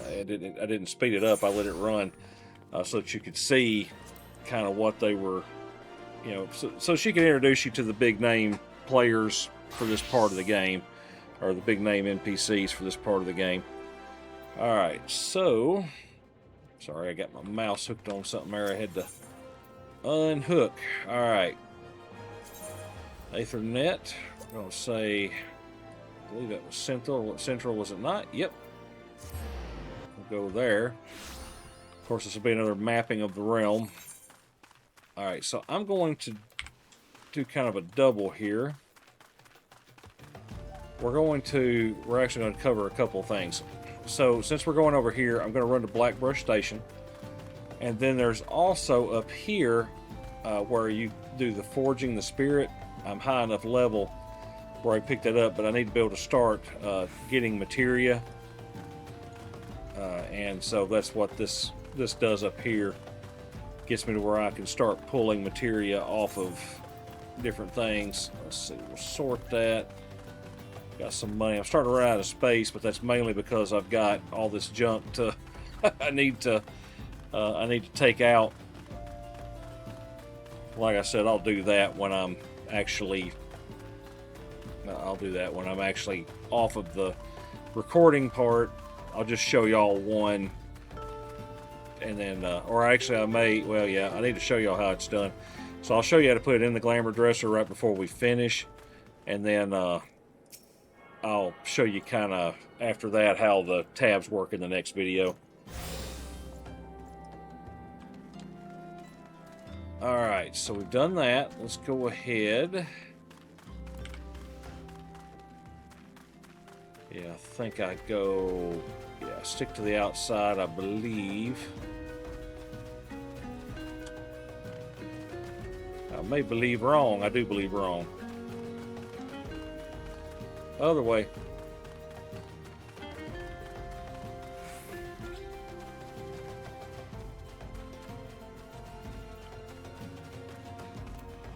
A: I didn't speed it up, I let it run so that you could see kind of what they were, you know, so she could introduce you to the big name players for this part of the game, or the big name NPCs for this part of the game. All right, so, sorry, I got my mouse hooked on something there. I had to unhook. All right. Aethernet. I'm going to say, I believe that was Central. Central, was it not? Yep. We'll go there. Of course, this will be another mapping of the realm. All right, so I'm going to do kind of a double here. We're actually going to cover a couple of things. So since we're going over here, I'm going to run to Blackbrush Station. And then there's also up here where you do the Forging the Spirit. I'm high enough level where I picked that up, but I need to be able to start getting materia. And so that's what this does up here. Gets me to where I can start pulling materia off of different things. Let's see, we'll sort that. Got some money. I'm starting to run out of space, but that's mainly because I've got all this junk to I need to take out. Like I said, I'll do that when I'm actually off of the recording part. I'll just show y'all one, and then or actually I may, well, yeah, I need to show y'all how it's done. So I'll show you how to put it in the glamour dresser right before we finish, and then I'll show you kind of after that how the tabs work in the next video. Alright, so we've done that. Let's go ahead. Yeah, I think I go, yeah, stick to the outside, I believe. I may believe wrong. I do believe wrong. Other way.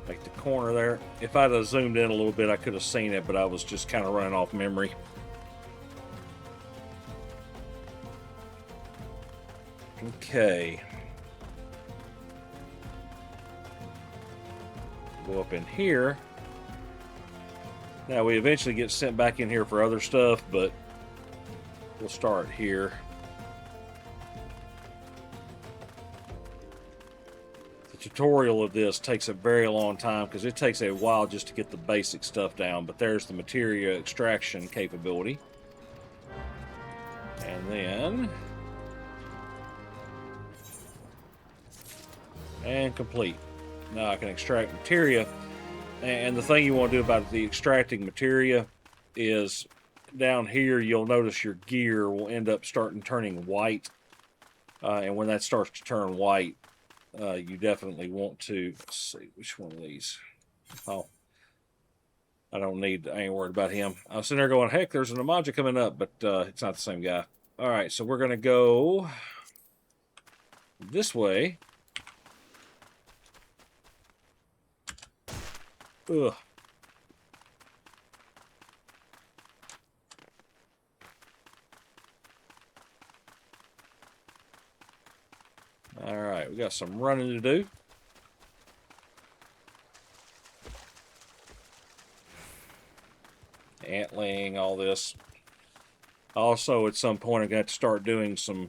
A: Like the corner there. If I'd have zoomed in a little bit, I could have seen it, but I was just kind of running off memory. Okay. Go up in here. Now we eventually get sent back in here for other stuff, but we'll start here. The tutorial of this takes a very long time because it takes a while just to get the basic stuff down, but there's the materia extraction capability. And then... and complete. Now I can extract materia. And the thing you want to do about the extracting materia is down here you'll notice your gear will end up turning white. And when that starts to turn white, you definitely want to, let's see, which one of these? Oh, I ain't worried about him. I was sitting there going, heck, there's an Amaja coming up, but it's not the same guy. All right, so we're going to go this way. Ugh. All right, we got some running to do. Antling, all this. Also, at some point, I'm going to have to start doing some.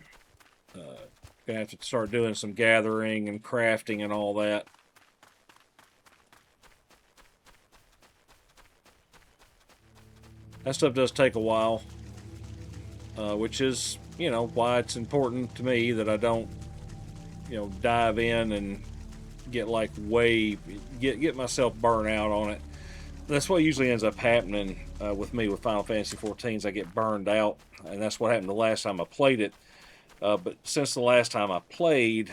A: Gonna have to start doing some gathering and crafting and all that. That stuff does take a while, which is, you know, why it's important to me that I don't, you know, dive in and get like get myself burnt out on it. That's what usually ends up happening with me with Final Fantasy XIVs. I get burned out, and that's what happened the last time I played it. But since the last time I played,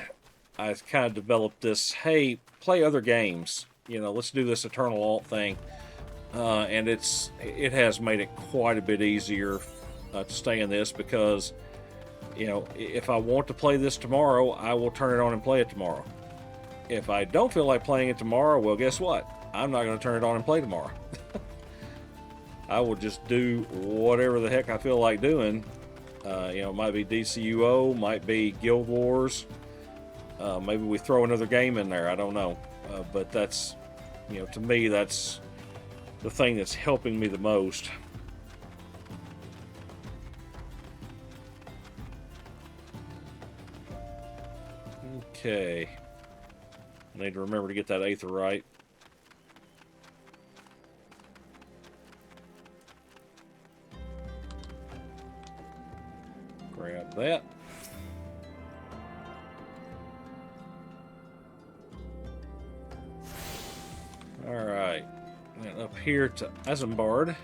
A: I kind of developed this, hey, play other games. You know, let's do this Eternal Alt thing. And it has made it quite a bit easier to stay in this because, you know, if I want to play this tomorrow, I will turn it on and play it tomorrow. If I don't feel like playing it tomorrow, well, guess what? I'm not going to turn it on and play tomorrow. I will just do whatever the heck I feel like doing. You know, it might be DCUO, might be Guild Wars. Maybe we throw another game in there. I don't know. But that's, you know, to me, that's the thing that's helping me the most. Okay. I need to remember to get that Aether right. Grab that. Alright. And up here to Isambard.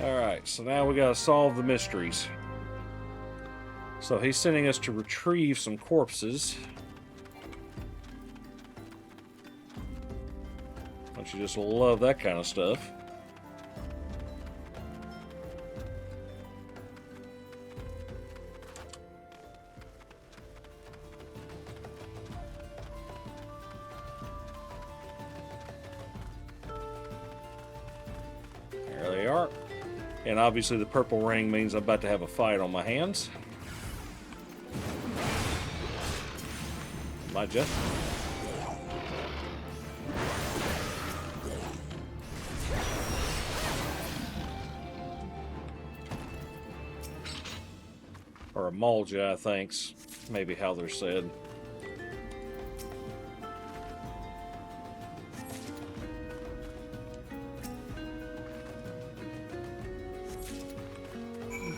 A: Alright, so now we gotta solve the mysteries. So he's sending us to retrieve some corpses. Don't you just love that kind of stuff? There they are. And obviously the purple ring means I'm about to have a fight on my hands. Might ya? Or a Mulja, I think's maybe how they're said.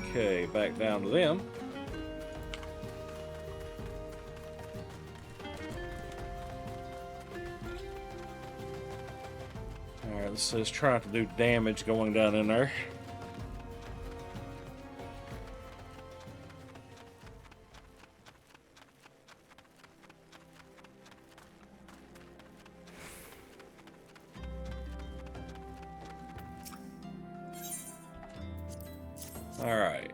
A: Okay, back down to them. Alright, this is trying to do damage going down in there. Alright.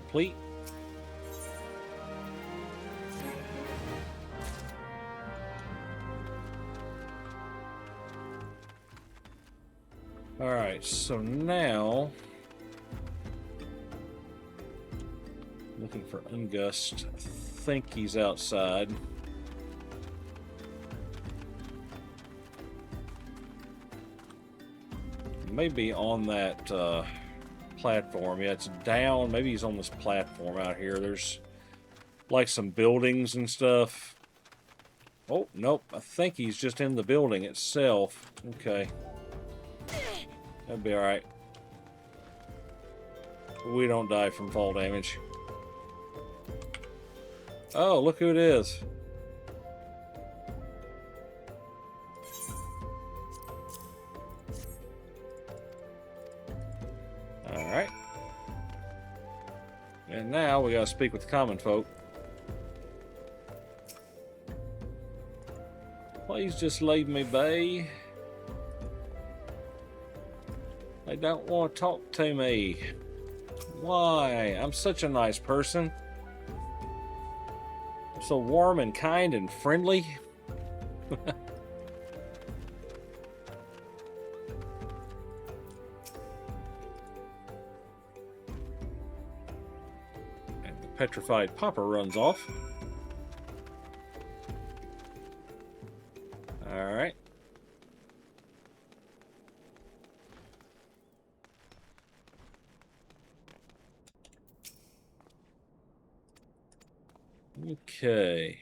A: Complete. Alright, so now looking for Ungust. I think he's outside. Maybe on that platform. Yeah, it's down. Maybe he's on this platform out here. There's like some buildings and stuff. Oh, nope. I think he's just in the building itself. Okay. That'd be alright. We don't die from fall damage. Oh, look who it is. Alright. And now we gotta speak with the common folk. Please just leave me be. They don't want to talk to me. Why? I'm such a nice person. So warm and kind and friendly. And the petrified Papa runs off. All right. Okay.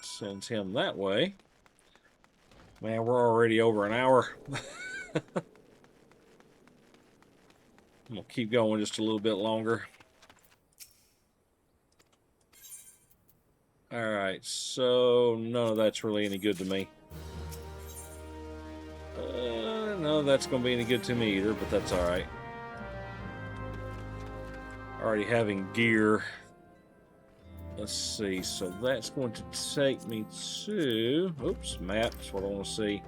A: Sends him that way. Man, we're already over an hour. I'm gonna keep going just a little bit longer. Alright, so none of that's really any good to me. No, that's gonna be any good to me either, but that's alright. Already having gear. Let's see, so that's going to take me to... Oops, map, that's what I want to see.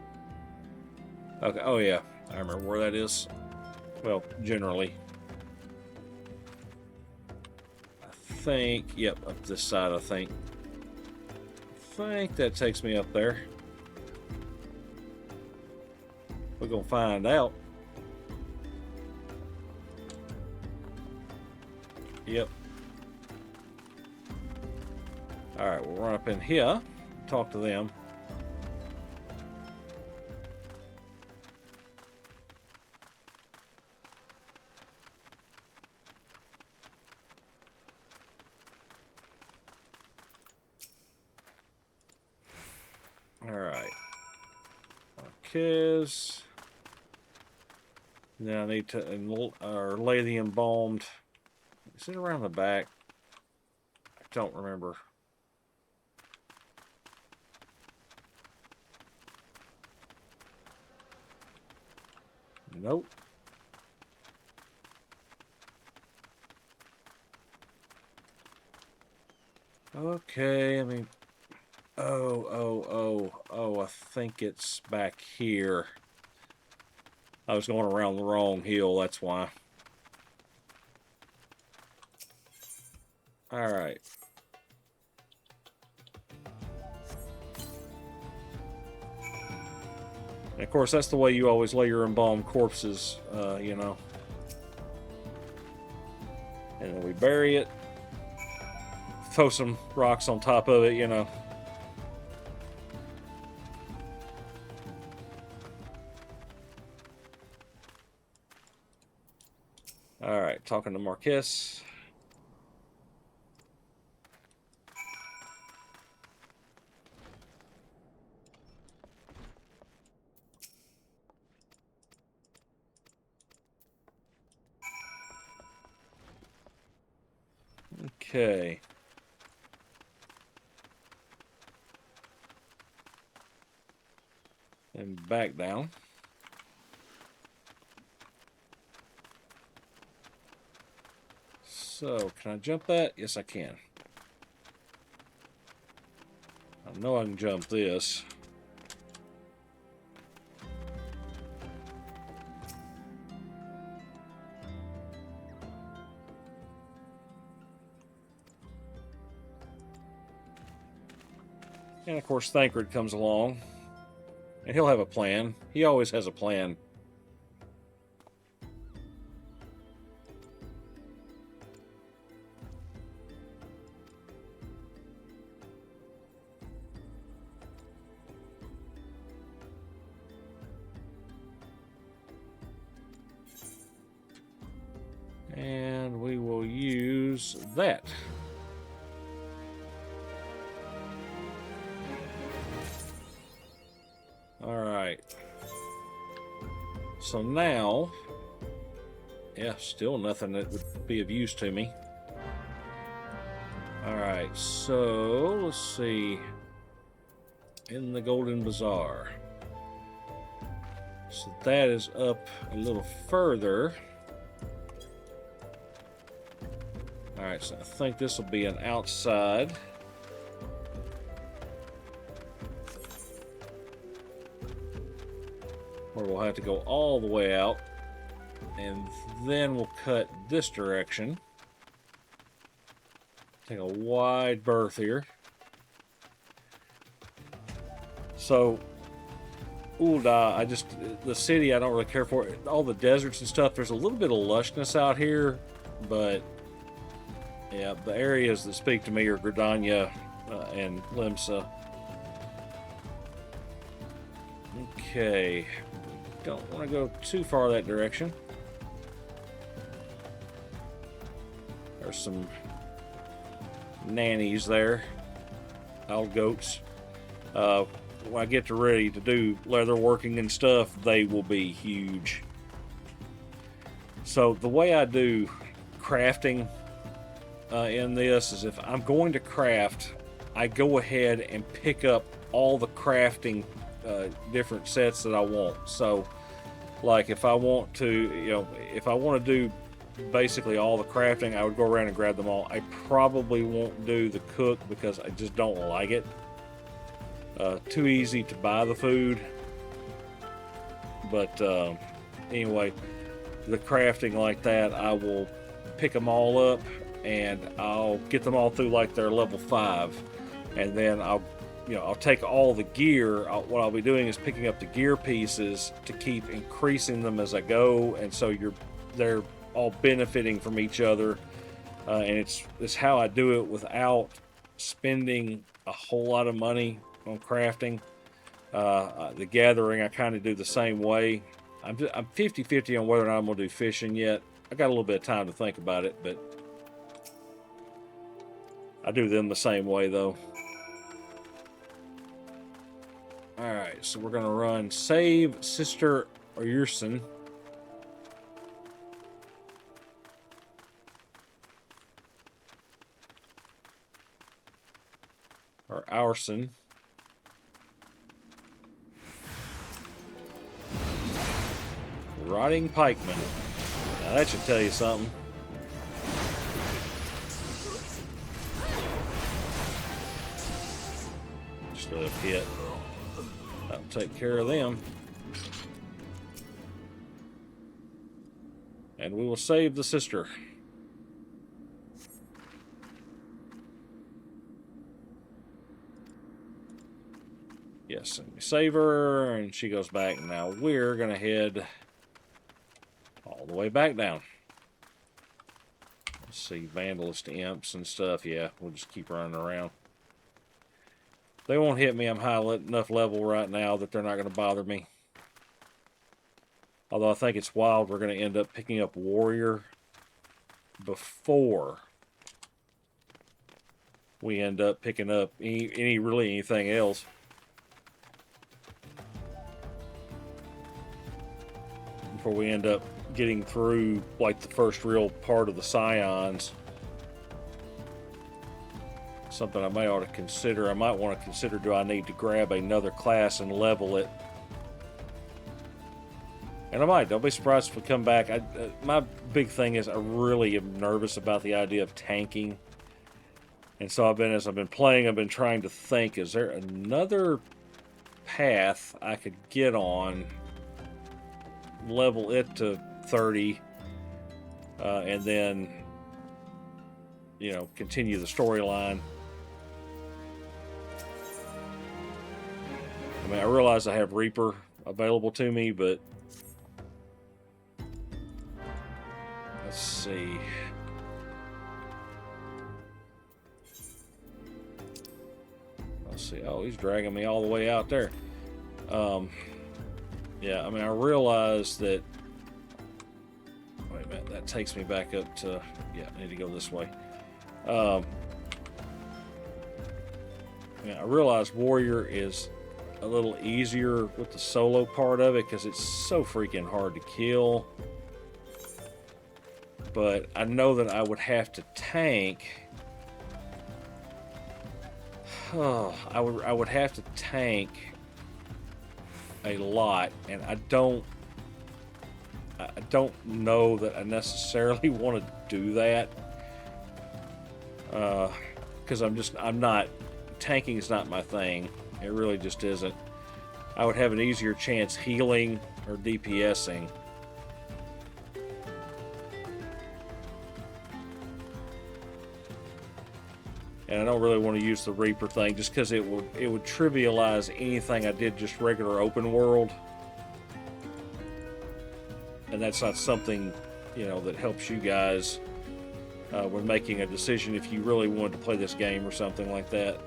A: Okay, oh yeah, I remember where that is. Well, generally. I think, yep, up this side, I think. I think that takes me up there. We're gonna find out. Yep. Alright, we'll run up in here, talk to them. Alright. Marquez. Now I need to lay the embalmed. Is it around the back? I don't remember. Nope. Okay, I mean, I think it's back here. I was going around the wrong hill, that's why. All right. And of course, that's the way you always lay your embalmed corpses, you know. And then we bury it. Throw some rocks on top of it, you know. All right, talking to Marquez. Okay. And back down. So, can I jump that? Yes, I can. I know I can jump this. And of course, Thancred comes along. And he'll have a plan. He always has a plan. And we will use that. All right. So now, yeah, still nothing that would be of use to me. All right, so let's see. In the Golden Bazaar. So that is up a little further. All right, so I think this will be an outside. where we'll have to go all the way out, and then we'll cut this direction. Take a wide berth here. So, Ul'dah, the city I don't really care for. All the deserts and stuff, there's a little bit of lushness out here, but yeah, the areas that speak to me are Gridania and Limsa. Okay, don't want to go too far that direction. There's some nannies there, old goats. When I get ready to do leather working and stuff, they will be huge. So the way I do crafting in this is, if I'm going to craft, I go ahead and pick up all the crafting different sets that I want. So like if I want to, if I want to do basically all the crafting, I would go around and grab them all. I probably won't do the cook because I just don't like it. Too easy to buy the food. But anyway, the crafting like that, I will pick them all up and I'll get them all through like they're level 5, and then I'll take all the gear. What I'll be doing is picking up the gear pieces to keep increasing them as I go, and so they're all benefiting from each other, and it's how I do it without spending a whole lot of money on crafting. The gathering I kind of do the same way. I'm 50-50 on whether or not I'm going to do fishing yet. I got a little bit of time to think about it, but I do them the same way though. Alright, so we're going to run save Sister Oyerson. Or Aurson. Rotting pikeman. Now that should tell you something. Just a hit. That'll take care of them. And we will save the sister. Yes, and we save her, and she goes back. Now we're going to head all the way back down. Let's see, vandalist imps and stuff. Yeah, we'll just keep running around. They won't hit me. I'm high enough level right now that they're not going to bother me. Although I think it's wild, we're going to end up picking up warrior before we end up picking up really anything else. Before we end up getting through like the first real part of the Scions. Something I may ought to consider. I might want to consider, do I need to grab another class and level it? And I might. Don't be surprised if we come back. My big thing is I really am nervous about the idea of tanking. And so as I've been playing, I've been trying to think, is there another path I could get on, level it to 30, and then, continue the storyline. I mean, I realize I have Reaper available to me, but let's see. Let's see. Oh, he's dragging me all the way out there. Yeah, I mean, I realize that. Wait a minute, that takes me back up to. Yeah, I need to go this way. Yeah, I realize warrior is a little easier with the solo part of it because it's so freaking hard to kill. But I know that I would have to tank. Oh, I would have to tank a lot, and I don't know that I necessarily want to do that, because I'm not, tanking is not my thing. It really just isn't. I would have an easier chance healing or DPSing. And I don't really want to use the Reaper thing just because it would trivialize anything I did just regular open world. And that's not something, you know, that helps you guys when making a decision if you really wanted to play this game or something like that.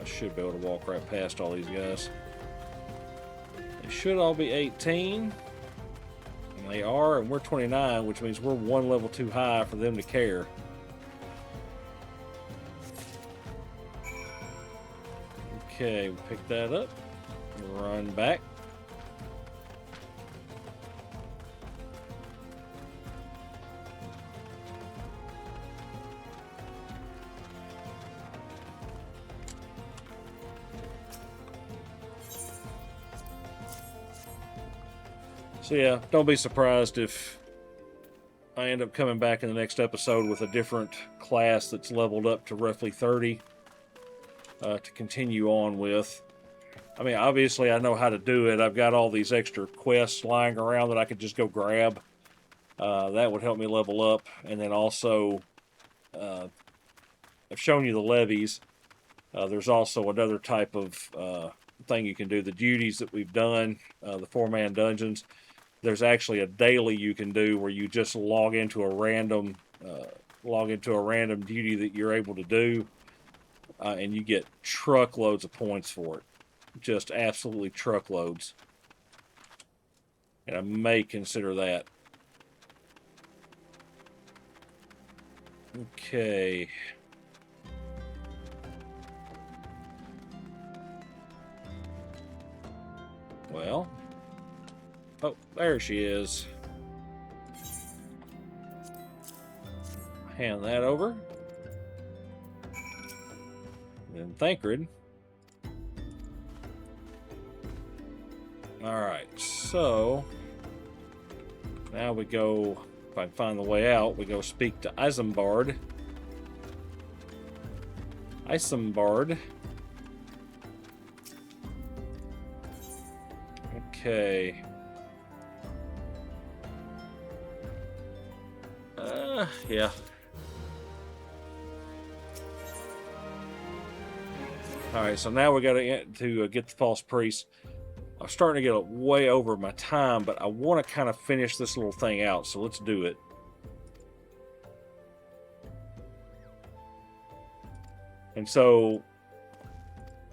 A: I should be able to walk right past all these guys. They should all be 18. And they are, and we're 29, which means we're one level too high for them to care. Okay, we pick that up. Run back. So yeah, don't be surprised if I end up coming back in the next episode with a different class that's leveled up to roughly 30 to continue on with. I mean, obviously I know how to do it. I've got all these extra quests lying around that I could just go grab. That would help me level up. And then also, I've shown you the levies. There's also another type of thing you can do. The duties that we've done, the 4-man dungeons. There's actually a daily you can do where you just log into a random duty that you're able to do, and you get truckloads of points for it. Just absolutely truckloads. And I may consider that. Okay. Well. Oh, there she is. Hand that over. Then Thancred. Alright, so now we go, if I can find the way out, we go speak to Isambard. Okay. Yeah. Alright, so now we got to get the false priest. I'm starting to get way over my time, but I want to kind of finish this little thing out, so let's do it. And so,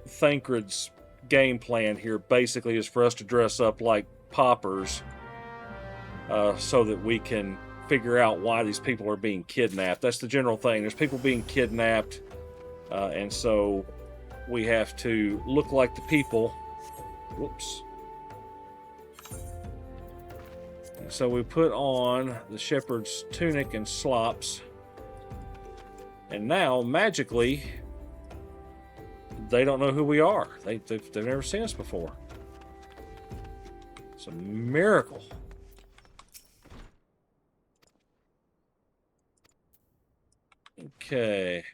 A: Thancred's game plan here basically is for us to dress up like paupers so that we can figure out why these people are being kidnapped. That's the general thing. There's people being kidnapped, and so we have to look like the people. Whoops. And so we put on the shepherd's tunic and slops, and now magically they don't know who we are. They've never seen us before. It's a miracle. Okay.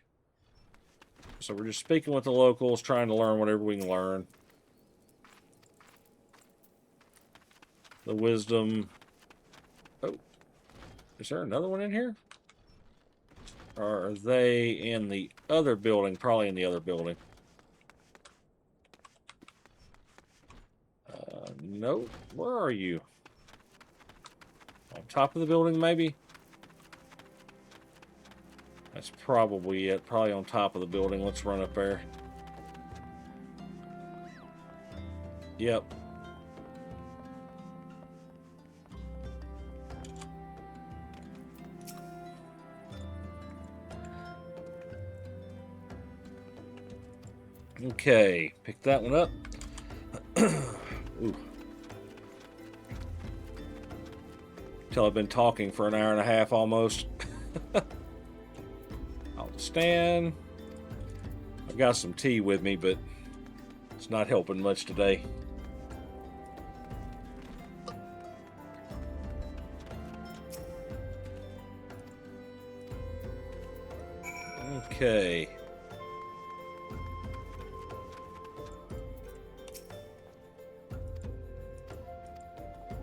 A: So we're just speaking with the locals, trying to learn whatever we can learn. The wisdom. Oh. Is there another one in here? Or are they in the other building? Probably in the other building. Nope. Where are you? On top of the building, maybe? That's probably it. Probably on top of the building. Let's run up there. Yep. Okay. Pick that one up. Ooh. Till I've been talking for an hour and a half almost. I'll stand. I've got some tea with me, but it's not helping much today. Okay.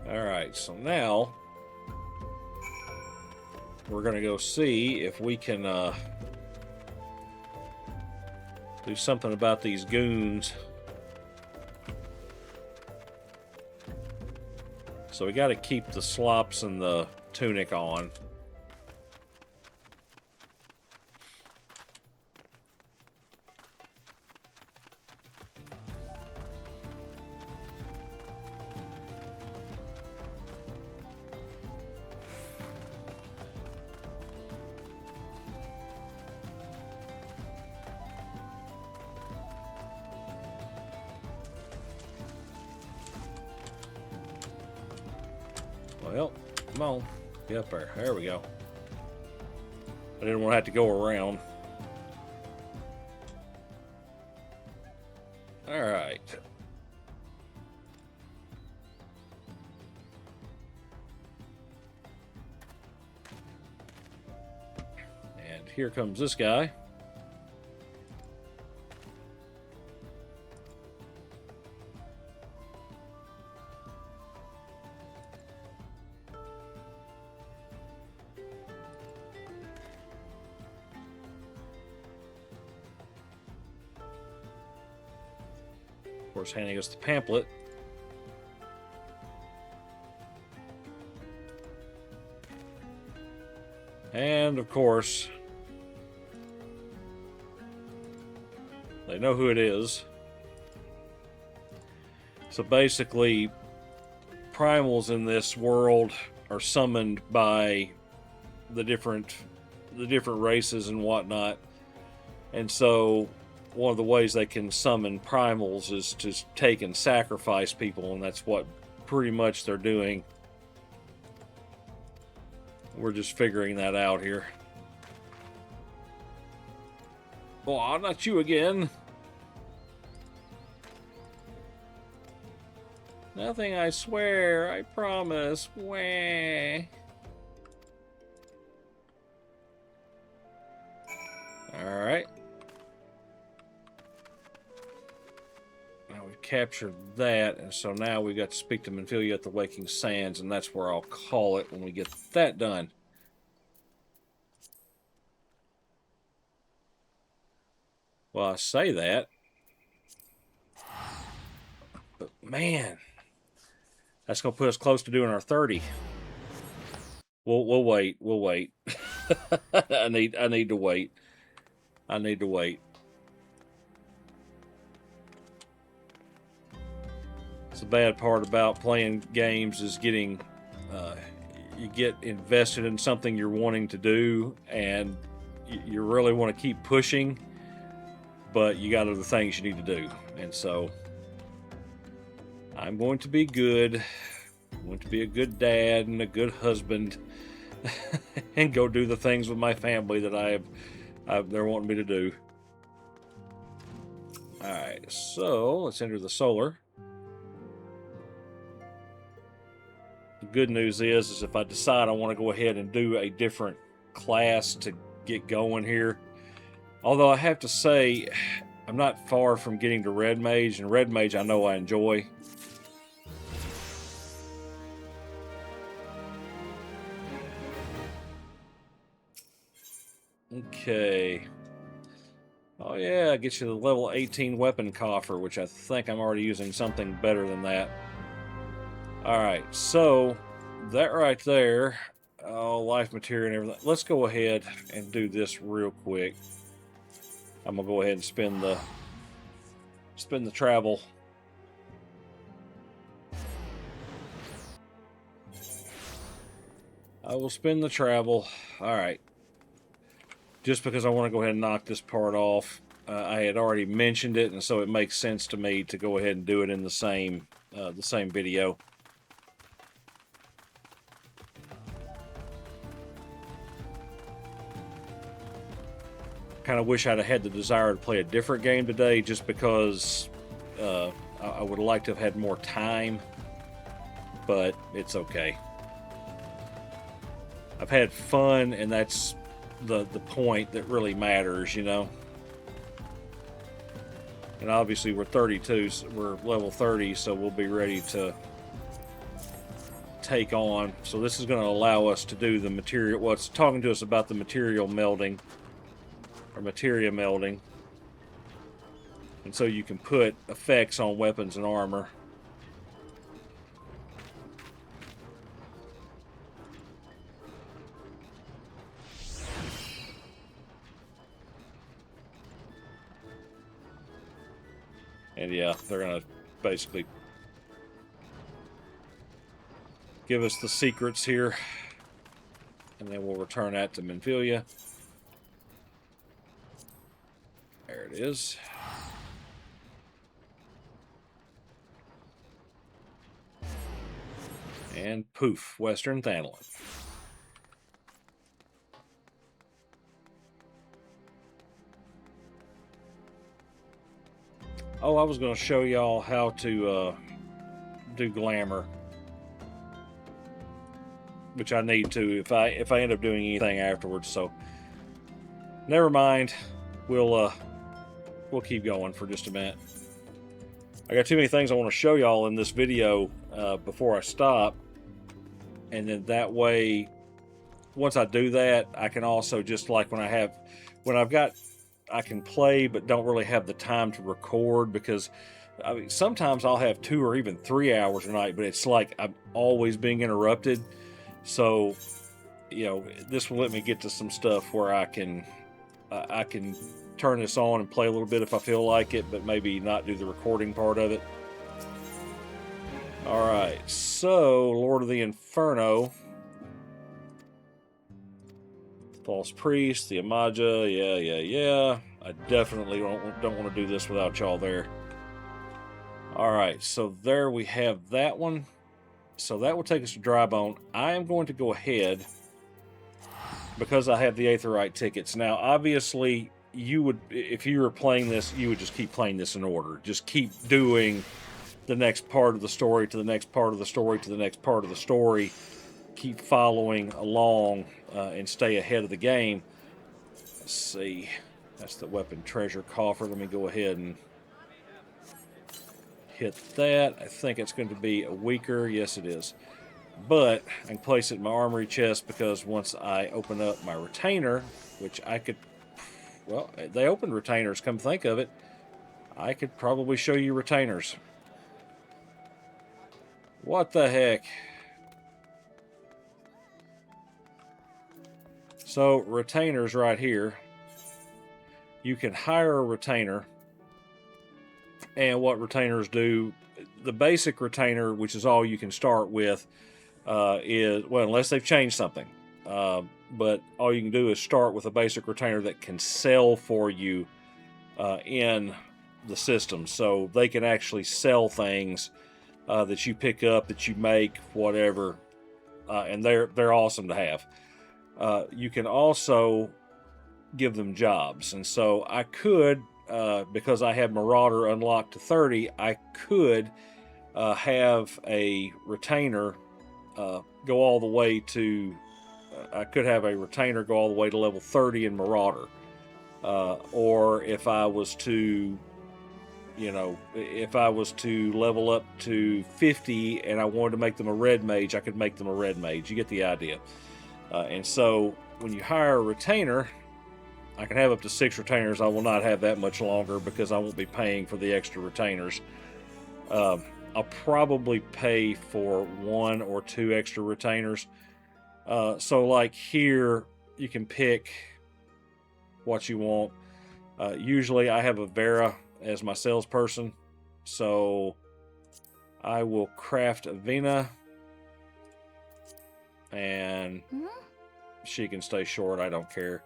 A: Alright, so now we're going to go see if we can do something about these goons. So we got to keep the slops and the tunic on. Well, come on. Get up there. There we go. I didn't want to have to go around. Alright. And here comes this guy. Of course, handing us the pamphlet. And of course, they know who it is. So basically, primals in this world are summoned by the different races and whatnot. And so one of the ways they can summon primals is to take and sacrifice people, and that's what pretty much they're doing. We're just figuring that out here. Oh, not you again. Nothing, I swear. I promise. Wah. Alright. Now we've captured that, and so now we got to speak to Minfilia at the Waking Sands, and that's where I'll call it when we get that done. Well, I say that, but man, that's gonna put us close to doing our 30. We'll wait. We'll wait. I need to wait. I need to wait. It's the bad part about playing games is getting you get invested in something you're wanting to do, and you really want to keep pushing, but you got other things you need to do. And so I'm going to be good. I'm going to be a good dad and a good husband and go do the things with my family that they're wanting me to do. Alright, so let's enter the solar. The good news is if I decide I want to go ahead and do a different class to get going here, although I have to say, I'm not far from getting to Red Mage, and Red Mage I know I enjoy. Okay. Oh yeah, get you the level 18 weapon coffer, which I think I'm already using something better than that. Alright, so that right there, life material and everything. Let's go ahead and do this real quick. I'm gonna go ahead and spend the travel. I will spend the travel. Alright. Just because I want to go ahead and knock this part off. I had already mentioned it, and so it makes sense to me to go ahead and do it in the same video. Kind of wish I'd have had the desire to play a different game today, just because I would have liked to have had more time, but it's okay. I've had fun, and that's the point that really matters, you know. And obviously we're 32, so we're level 30, so we'll be ready to take on. So this is going to allow us to do the material. Well, it's talking to us about the material melding, or materia melding. And so you can put effects on weapons and armor. And yeah, they're going to basically give us the secrets here. And then we'll return that to Minfilia. There it is. And poof, Western Thanalin. Oh, I was going to show y'all how to do glamour, which I need to if I end up doing anything afterwards. So never mind. We'll keep going for just a minute. I got too many things I want to show y'all in this video before I stop, and then that way, once I do that, I can also just like I can play but don't really have the time to record, because I mean, sometimes I'll have 2 or even 3 hours a night, but it's like I'm always being interrupted. So, you know, this will let me get to some stuff where I can turn this on and play a little bit if I feel like it, but maybe not do the recording part of it. All right, so Lord of the Inferno, False Priest, the Amaja, yeah. I definitely don't want to do this without y'all there. All right, so there we have that one. So that will take us to Drybone. I am going to go ahead, because I have the Aetheryte tickets. Now, obviously, you would, if you were playing this, you would just keep playing this in order. Just keep doing the next part of the story to the next part of the story to the next part of the story. Keep following along and stay ahead of the game. Let's see. That's the weapon treasure coffer. Let me go ahead and hit that. I think it's going to be a weaker. Yes, it is. But I can place it in my armory chest, because once I open up my retainer, which I could, well, they opened retainers, come think of it. I could probably show you retainers. What the heck? So, retainers right here. You can hire a retainer. And what retainers do, the basic retainer, which is all you can start with, is, well, unless they've changed something. But all you can do is start with a basic retainer that can sell for you in the system. So they can actually sell things that you pick up, that you make, whatever. And they're awesome to have. You can also give them jobs. And so I could, because I have Marauder unlocked to 30, I could have a retainer go all the way to, I could have a retainer go all the way to level 30 in Marauder. Or if I was to, you know, if I was to level up to 50 and I wanted to make them a red mage, I could make them a red mage. You get the idea. And so when you hire a retainer, I can have up to 6 retainers. I will not have that much longer because I won't be paying for the extra retainers. I'll probably pay for 1 or 2 extra retainers. So like here, you can pick what you want. Usually I have a Vera as my salesperson, so I will craft a Vina, and she can stay short. I don't care.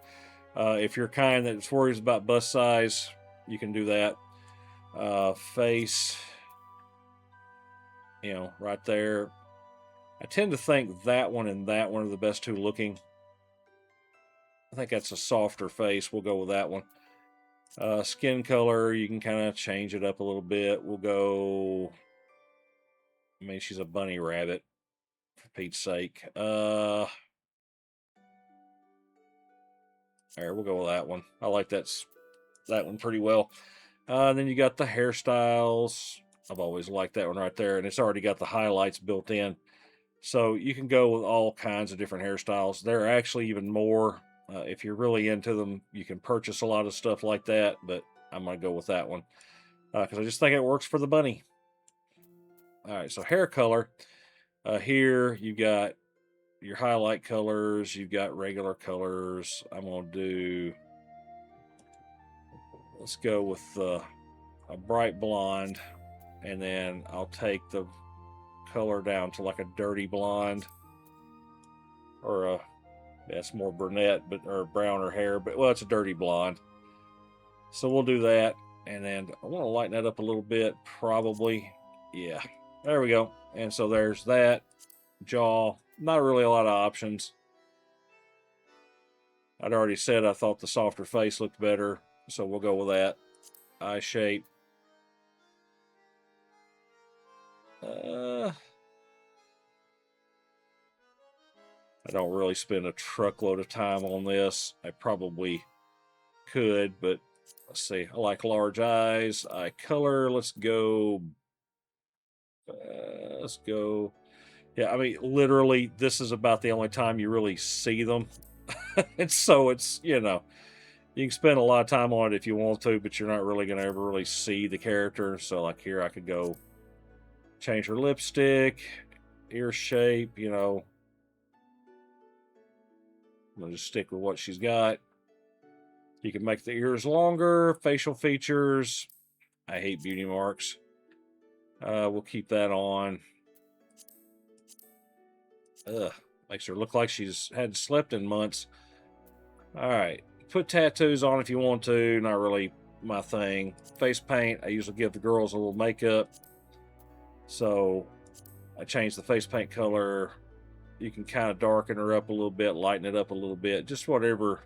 A: If you're kind that's worried about bust size, you can do that. Face, you know, right there. I tend to think that one and that one are the best 2 looking. I think that's a softer face. We'll go with that one. Skin color, you can kind of change it up a little bit. We'll go, I mean, she's a bunny rabbit, for Pete's sake. There, we'll go with that one. I like that one pretty well. Then you got the hairstyles. I've always liked that one right there, and it's already got the highlights built in. So you can go with all kinds of different hairstyles. There are actually even more. If you're really into them, you can purchase a lot of stuff like that, but I'm going to go with that one because I just think it works for the bunny. All right, so hair color. Here you got your highlight colors, you've got regular colors. I'm going to do, let's go with a bright blonde, and then I'll take the color down to like a dirty blonde, or a, that's more brunette, but or browner hair, but well, it's a dirty blonde. So we'll do that, and then I want to lighten that up a little bit, probably. Yeah, there we go. And so there's that. Jaw, not really a lot of options. I'd already said I thought the softer face looked better, so we'll go with that. Eye shape. I don't really spend a truckload of time on this. I probably could, but let's see. I like large eyes. Eye color. Let's go. Yeah, I mean, literally, this is about the only time you really see them. And so it's, you can spend a lot of time on it if you want to, but you're not really going to ever really see the character. So, like here, I could go change her lipstick, ear shape, I'm going to just stick with what she's got. You can make the ears longer, facial features. I hate beauty marks. We'll keep that on. Makes her look like she's hadn't slept in months. All right, put tattoos on if you want to. Not really my thing. Face paint, I usually give the girls a little makeup. So I changed the face paint color. You can kind of darken her up a little bit, lighten it up a little bit, just whatever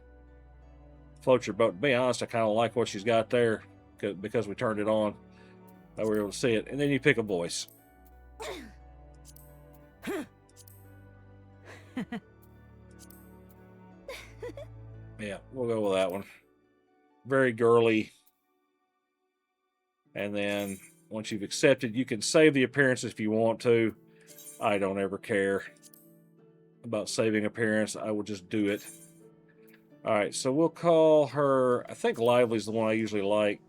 A: floats your boat. To be honest, I kind of like what she's got there because we turned it on. That we were able to see it. And then you pick a voice. Yeah, we'll go with that one. Very girly. And then once you've accepted, you can save the appearance if you want to. I don't ever care about saving appearance. I will just do it. All right, so we'll call her, I think Lively's the one I usually like.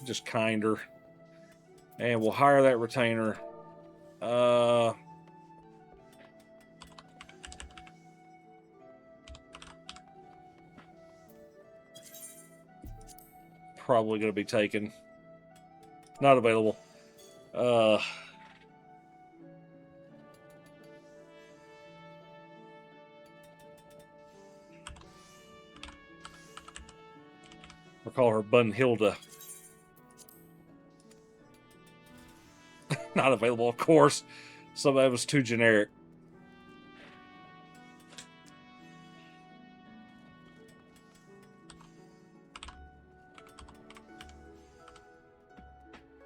A: Just kinder. And we'll hire that retainer. Probably going to be taken. Not available. We'll call her Bunhilda. Not available, of course. Some of it was too generic.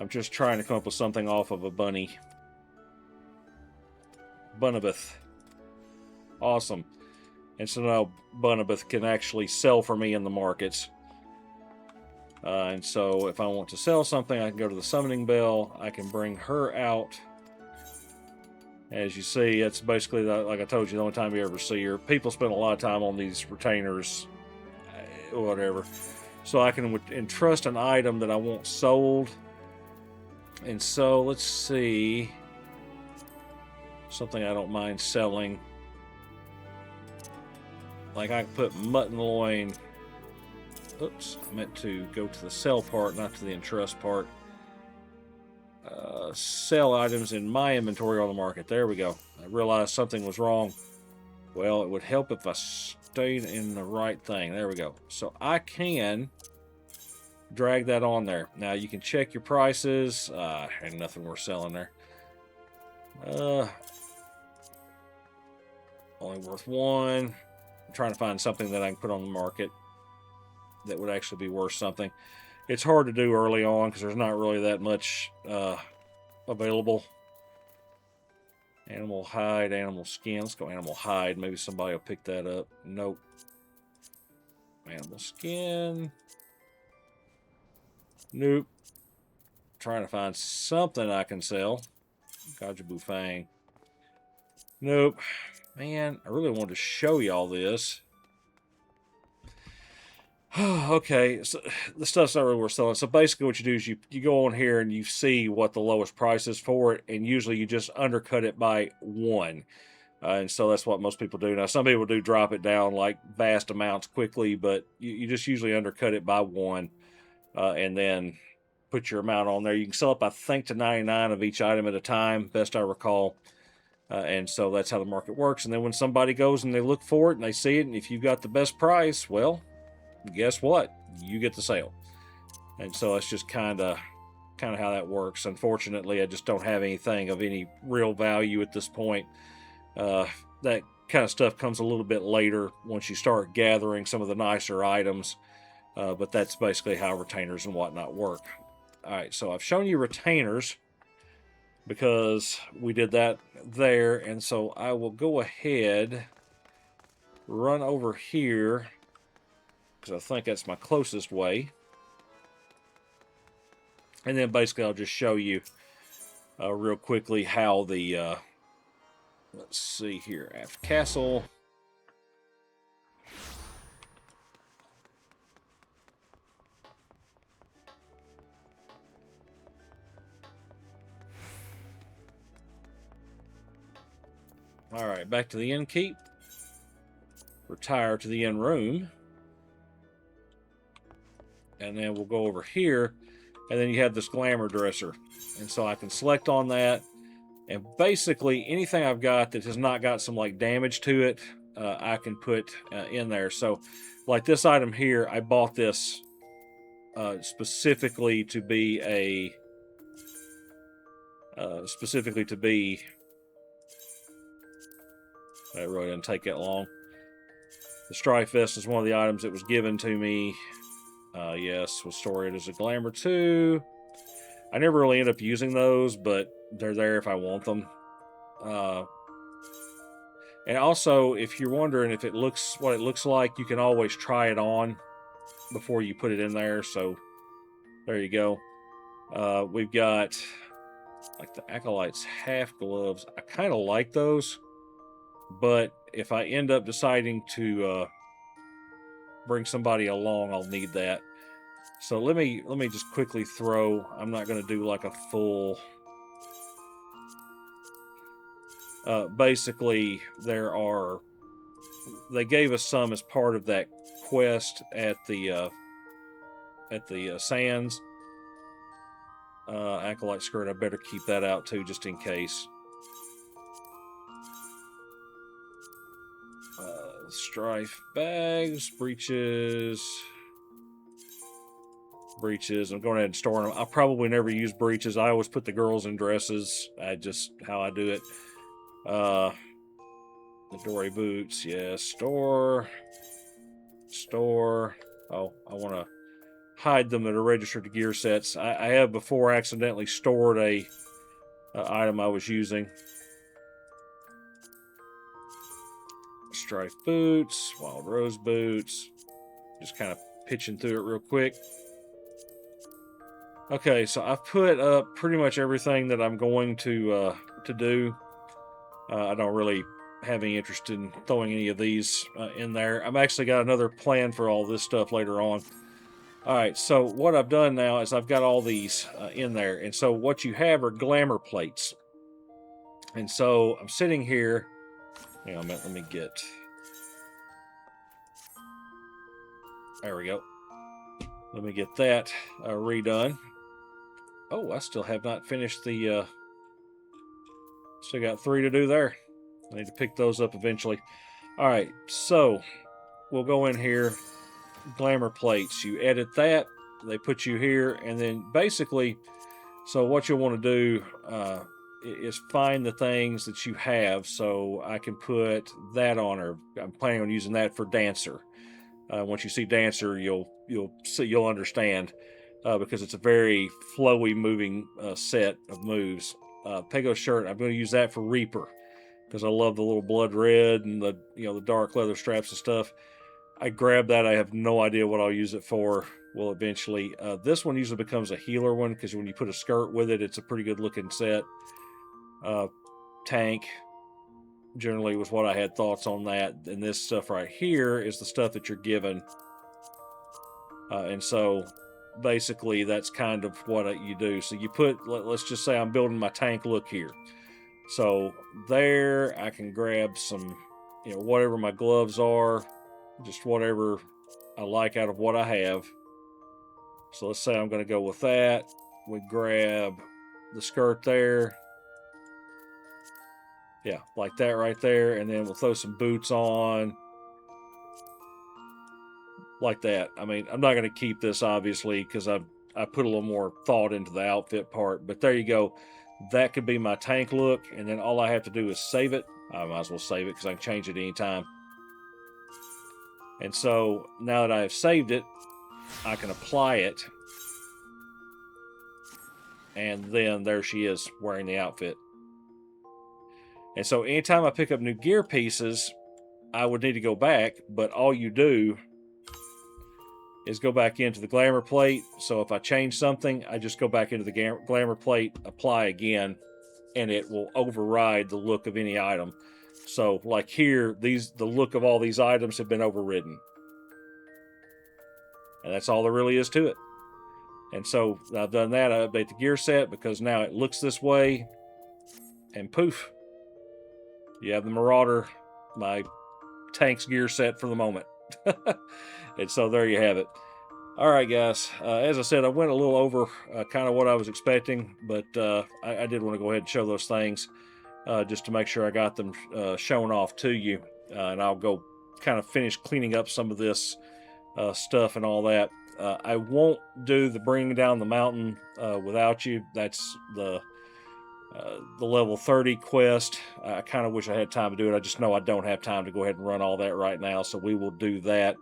A: I'm just trying to come up with something off of a bunny. Bunabeth. Awesome. And so now Bunabeth can actually sell for me in the markets. And so if I want to sell something, I can go to the summoning bell. I can bring her out. As you see, it's basically, like I told you, the only time you ever see her. People spend a lot of time on these retainers, whatever. So I can entrust an item that I want sold. And so let's see. Something I don't mind selling. Like I can put mutton loin. Oops, I meant to go to the sell part, not to the entrust part. Sell items in my inventory on the market. There we go. I realized something was wrong. Well, it would help if I stayed in the right thing. There we go. So I can drag that on there. Now you can check your prices. Ain't nothing worth selling there. Only worth one. I'm trying to find something that I can put on the market that would actually be worth something. It's hard to do early on because there's not really that much available. Animal hide, animal skin. Let's go animal hide. Maybe somebody will pick that up. Nope. Animal skin. Nope. Trying to find something I can sell. Gajabu Fang. Nope. Man, I really wanted to show you all this. Okay, so the stuff's not really worth selling. So basically what you do is you go on here and you see what the lowest price is for it, and usually you just undercut it by 1. And so that's what most people do. Now, some people do drop it down like vast amounts quickly, but you just usually undercut it by 1 and then put your amount on there. You can sell up, I think, to 99 of each item at a time, best I recall. And so that's how the market works. And then when somebody goes and they look for it and they see it, and if you got the best price, well, guess what? You get the sale. And so it's just kind of how that works. Unfortunately, I just don't have anything of any real value at this point. That kind of stuff comes a little bit later once you start gathering some of the nicer items. But that's basically how retainers and whatnot work. All right, so I've shown you retainers because we did that there. And so I will go ahead, run over here, because I think that's my closest way. And then basically I'll just show you real quickly how the, let's see here, Aft Castle. All right, back to the inn keep. Retire to the inn room. And then we'll go over here, and then you have this glamour dresser. And so I can select on that, and basically anything I've got that has not got some like damage to it, I can put in there. So like this item here, I bought this specifically to be a it really didn't take that long. The Strife Vest is one of the items that was given to me. Yes, was stored as a Glamour 2. I never really end up using those, but they're there if I want them. And also, if you're wondering if it looks what it looks like, you can always try it on before you put it in there. So there you go. We've got like the Acolyte's half gloves. I kind of like those, but if I end up deciding to bring somebody along, I'll need that. So let me just quickly throw. I'm not going to do like a full. Basically, they gave us some as part of that quest at the Sands. Acolyte skirt. I better keep that out too, just in case. Strife bags, breeches. I'm going ahead and storing them. I'll probably never use breeches. I always put the girls in dresses. Just how I do it. The dory boots, yes. Store. Oh, I want to hide them that are registered to gear sets. I have before accidentally stored a item I was using. Strife boots, Wild Rose boots. Just kind of pitching through it real quick. Okay, so I've put up pretty much everything that I'm going to do. I don't really have any interest in throwing any of these in there. I've actually got another plan for all this stuff later on. All right, so what I've done now is I've got all these in there. And so what you have are glamour plates. And so I'm sitting here. Hang on, let me get. There we go. Let me get that redone. Oh, I still have not finished the. Still got 3 to do there. I need to pick those up eventually. All right, so we'll go in here. Glamour plates. You edit that. They put you here, and then basically, so what you'll want to do is find the things that you have. So I can put that on, or I'm planning on using that for Dancer. Once you see Dancer, you'll understand because it's a very flowy moving set of moves. Pego shirt, I'm going to use that for Reaper because I love the little blood red and the dark leather straps and stuff. I grabbed that. I have no idea what I'll use it for. Well, eventually, this one usually becomes a healer one because when you put a skirt with it, it's a pretty good looking set. tank. Generally was what I had thoughts on that. And this stuff right here is the stuff that you're given. And so basically that's kind of what you do. So you put, let's just say I'm building my tank look here. So there I can grab some, whatever my gloves are, just whatever I like out of what I have. So let's say I'm going to go with that. We grab the skirt there. Yeah, like that right there. And then we'll throw some boots on. Like that. I mean, I'm not going to keep this, obviously, because I put a little more thought into the outfit part. But there you go. That could be my tank look. And then all I have to do is save it. I might as well save it because I can change it anytime. And so now that I have saved it, I can apply it. And then there she is wearing the outfit. And so anytime I pick up new gear pieces, I would need to go back, but all you do is go back into the glamour plate. So if I change something, I just go back into the glamour plate, apply again, and it will override the look of any item. So like here, the look of all these items have been overridden. And that's all there really is to it. And so I've done that. I update the gear set because now it looks this way. And poof, you have the Marauder, my tank's gear set for the moment. And so there you have it. All right, guys. As I said, I went a little over kind of what I was expecting, but I did want to go ahead and show those things just to make sure I got them shown off to you. And I'll go kind of finish cleaning up some of this stuff and all that. I won't do the bringing down the mountain without you. That's the level 30 quest. I kind of wish I had time to do it. I just know I don't have time to go ahead and run all that right now, so we will do that.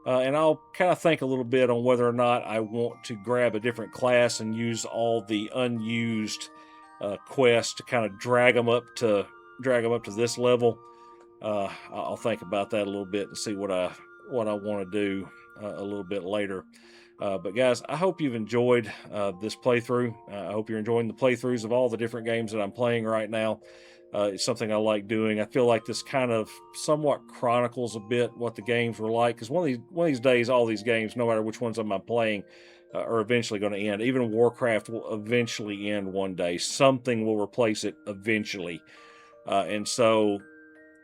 A: And I'll kind of think a little bit on whether or not I want to grab a different class and use all the unused quests to kind of drag them up to this level. I'll think about that a little bit and see what I want to do a little bit later. But guys, I hope you've enjoyed this playthrough. I hope you're enjoying the playthroughs of all the different games that I'm playing right now. It's something I like doing. I feel like this kind of somewhat chronicles a bit what the games were like, because one of these days, all these games, no matter which ones I'm playing, are eventually going to end. Even Warcraft will eventually end one day. Something will replace it eventually. And so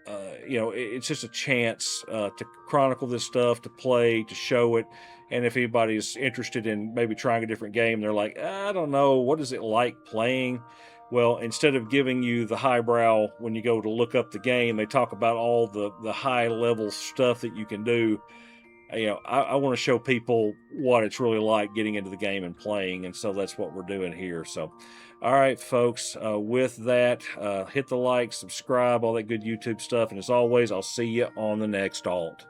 A: it's just a chance to chronicle this stuff, to play, to show it. And if anybody's interested in maybe trying a different game, they're like, I don't know, what is it like playing? Well, instead of giving you the highbrow when you go to look up the game, they talk about all the high level stuff that you can do. I want to show people what it's really like getting into the game and playing, and so that's what we're doing here. So, all right, folks, with that, hit the like, subscribe, all that good YouTube stuff, and as always, I'll see you on the next alt.